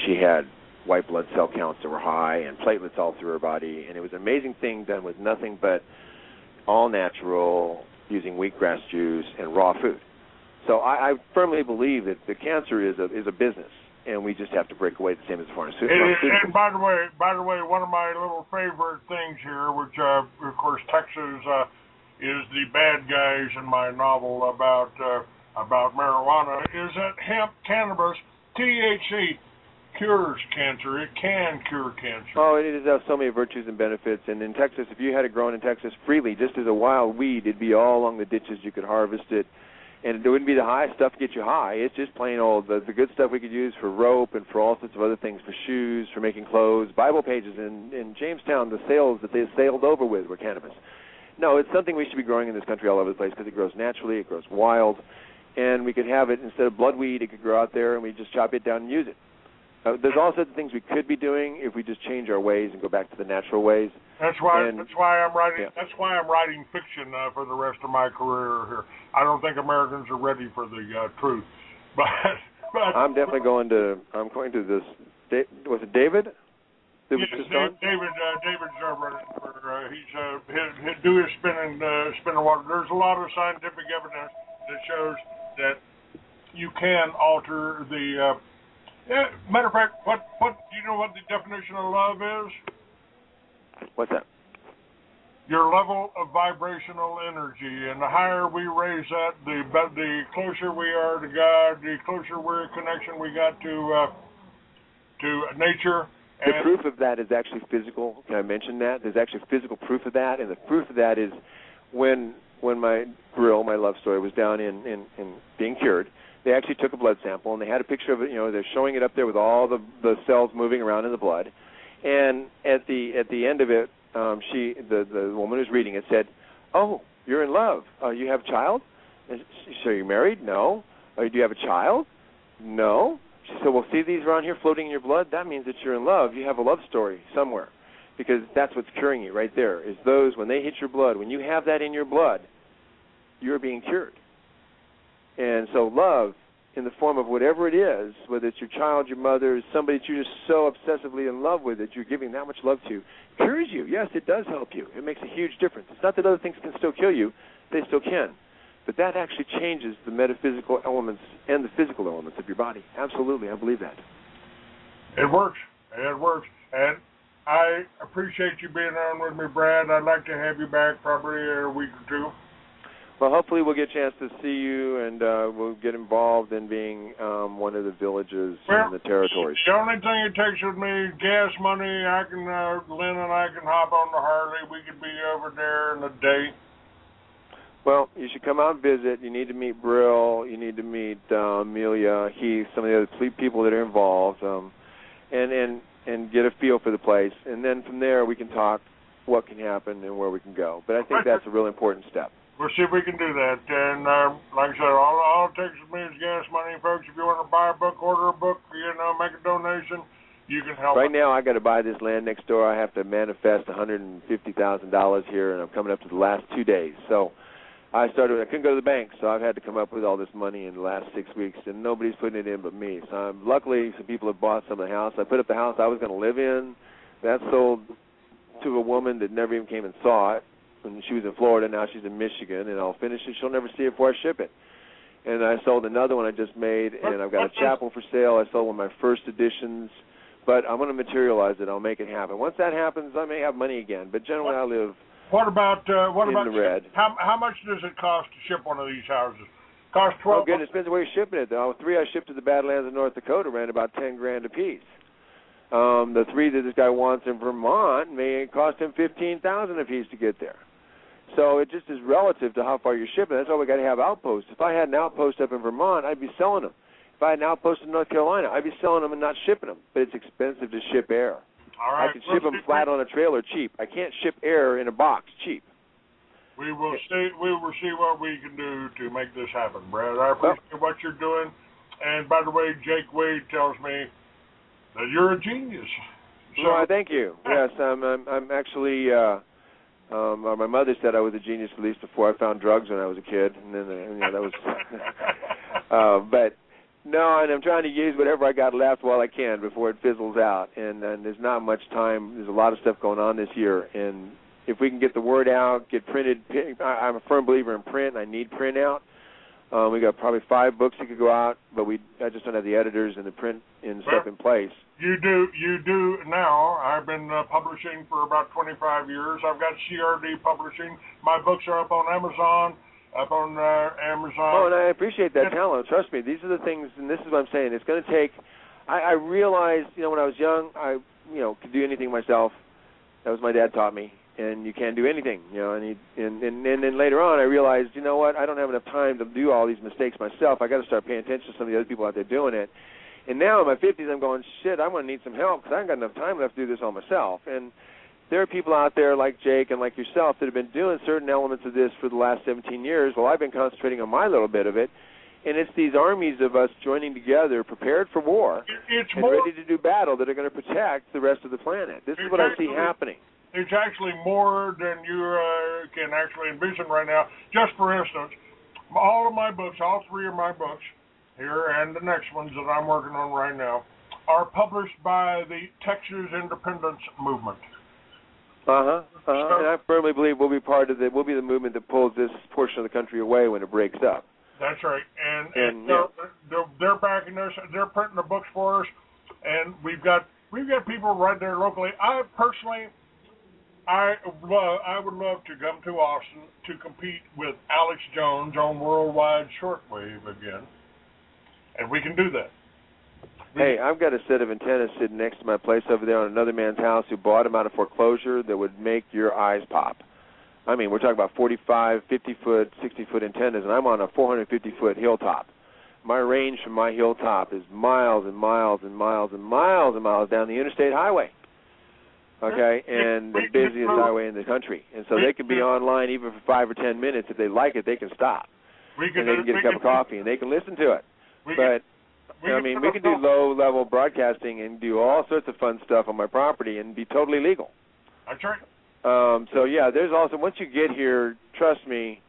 she had white blood cell counts that were high and platelets all through her body. And it was an amazing thing done with nothing but all natural, using wheatgrass juice and raw food. So I firmly believe that the cancer is a business, and we just have to break away the same as the pharmaceutical. And by the way, one of my little favorite things here, which of course Texas is the bad guys in my novel about marijuana, is that hemp, cannabis, THC cures cancer. It can cure cancer. Oh, it has so many virtues and benefits. And in Texas, if you had it grown in Texas freely, just as a wild weed, it'd be all along the ditches. You could harvest it. And it wouldn't be the high stuff to get you high. It's just plain old, the good stuff we could use for rope and for all sorts of other things, for shoes, for making clothes. Bible pages in Jamestown, the sails that they sailed over with were cannabis. No, it's something we should be growing in this country all over the place because it grows naturally, it grows wild. And we could have it, instead of bloodweed, it could grow out there, and we just chop it down and use it. There's all sorts of things we could be doing if we just change our ways and go back to the natural ways. That's why I'm writing. Yeah. That's why I'm writing fiction for the rest of my career here. I don't think Americans are ready for the truth, but I'm definitely going to. I'm going to this. Was it David? Yes, David's running for. He's do his spinning water. There's a lot of scientific evidence that shows that you can alter the. Matter of fact, what do you know what the definition of love is? What's that? Your level of vibrational energy, and the higher we raise that, the closer we are to God, the closer connection we got to nature. The proof of that is actually physical. Can I mention that? There's actually physical proof of that, and the proof of that is when my love story, was down in being cured. They actually took a blood sample, and they had a picture of it. They're showing it up there with all the cells moving around in the blood. And at the end of it, the woman who's reading it said, "Oh, you're in love. You have a child? So you're married? No. Do you have a child? No." She said, "Well, see these around here floating in your blood? That means that you're in love. You have a love story somewhere, because that's what's curing you right there. Is those when they hit your blood. When you have that in your blood, you're being cured." And so love, in the form of whatever it is, whether it's your child, your mother, somebody that you're just so obsessively in love with that you're giving that much love to, cures you. Yes, it does help you. It makes a huge difference. It's not that other things can still kill you. They still can. But that actually changes the metaphysical elements and the physical elements of your body. Absolutely, I believe that. It works. It works. And I appreciate you being on with me, Brad. I'd like to have you back probably a week or two. Well, hopefully we'll get a chance to see you, and we'll get involved in being one of the villages in the territories. The only thing it takes with me is gas money. I can, Lynn and I can hop on the Harley. We could be over there in a day. Well, you should come out and visit. You need to meet Brill. You need to meet Amelia, Heath, some of the other people that are involved, and get a feel for the place. And then from there we can talk what can happen and where we can go. But I think that's a real important step. We'll see if we can do that. And like I said, all it takes with me is gas money, folks. If you want to buy a book, order a book, make a donation, you can help. Right now, I got to buy this land next door. I have to manifest $150,000 here, and I'm coming up to the last 2 days. So I couldn't go to the bank, so I've had to come up with all this money in the last 6 weeks, and nobody's putting it in but me. So luckily, some people have bought some of the house. I put up the house I was going to live in. That sold to a woman that never even came and saw it. And she was in Florida, now she's in Michigan, and I'll finish it. She'll never see it before I ship it. And I sold another one I just made, and I've got a chapel for sale. I sold one of my first editions, but I'm going to materialize it. I'll make it happen. Once that happens, I may have money again, but generally I live in the red. How much does it cost to ship one of these houses? Cost $12. Oh, goodness, depends on where you're shipping it, though. 3 I shipped to the Badlands of North Dakota ran about $10,000 a piece. The 3 that this guy wants in Vermont may cost him $15,000 a piece to get there. So it just is relative to how far you're shipping. That's why we got to have outposts. If I had an outpost up in Vermont, I'd be selling them. If I had an outpost in North Carolina, I'd be selling them and not shipping them. But it's expensive to ship air. All right. I can ship them flat on a trailer cheap. I can't ship air in a box cheap. We will see what we can do to make this happen, Brad. I appreciate what you're doing. And by the way, Jake Wade tells me that you're a genius. So, well, thank you. Yes, I'm actually. My mother said I was a genius at least before I found drugs when I was a kid, and then that was. But no, and I'm trying to use whatever I got left while I can before it fizzles out. And there's not much time. There's a lot of stuff going on this year, and if we can get the word out, get printed, I'm a firm believer in print. I need print out. We got probably 5 books that could go out, but I just don't have the editors and the print and stuff in place. You do now. I've been publishing for about 25 years. I've got CRD Publishing. My books are up on Amazon. Oh, and I appreciate that talent. Trust me, these are the things, and this is what I'm saying. It's going to take. I realized, when I was young, I could do anything myself. That was my dad taught me. And you can't do anything, and then later on I realized, you know what, I don't have enough time to do all these mistakes myself. I got to start paying attention to some of the other people out there doing it. And now in my 50s, I'm going, shit, I'm going to need some help because I haven't got enough time left to do this all myself. And there are people out there like Jake and like yourself that have been doing certain elements of this for the last 17 years. Well, I've been concentrating on my little bit of it. And it's these armies of us joining together, prepared for war, and ready to do battle that are going to protect the rest of the planet. This is what I see happening. It's actually more than you can actually envision right now. Just for instance, all of my books, all 3 of my books here and the next ones that I'm working on right now, are published by the Texas Independence Movement. And I firmly believe we'll be part of we'll be the movement that pulls this portion of the country away when it breaks up. That's right. And they're backing us. They're printing the books for us, and we've got people right there locally. I would love to come to Austin to compete with Alex Jones on Worldwide Shortwave again, and we can do that. Hey, I've got a set of antennas sitting next to my place over there on another man's house who bought them out of foreclosure that would make your eyes pop. I mean, we're talking about 45, 50-foot, 60-foot antennas, and I'm on a 450-foot hilltop. My range from my hilltop is miles and miles and miles and miles and miles down the interstate highway. Okay, and the busiest highway in the country. And so they can be online even for 5 or 10 minutes. If they like it, they can stop. And they can get a cup of coffee, and they can listen to it. But, we can do low-level broadcasting and do all sorts of fun stuff on my property and be totally legal. That's right. So, yeah, there's also, once you get here, trust me,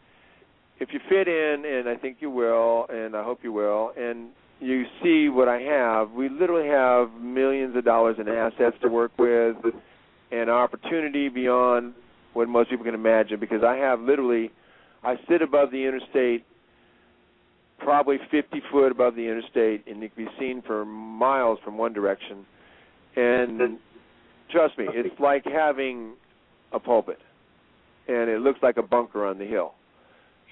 if you fit in, and I think you will, and I hope you will, and you see what I have, we literally have millions of dollars in assets to work with, and opportunity beyond what most people can imagine, because I sit above the interstate, probably 50 foot above the interstate, and it can be seen for miles from one direction. And trust me, it's like having a pulpit, and it looks like a bunker on the hill.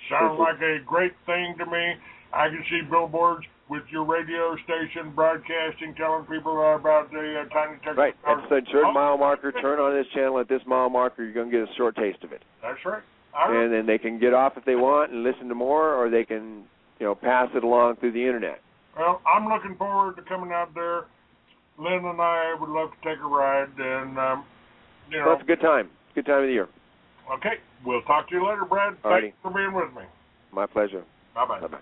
Sounds like a great thing to me. I can see billboards with your radio station broadcasting, telling people about the Tiny Texas. Right, and so certain mile marker, turn on this channel at this mile marker, you're going to get a short taste of it. That's right. And then they can get off if they want and listen to more, or they can, pass it along through the internet. Well, I'm looking forward to coming out there. Lynn and I would love to take a ride, and, Well, it's a good time. Good time of the year. Okay, we'll talk to you later, Brad. Alrighty. Thanks for being with me. My pleasure. Bye-bye. Bye-bye.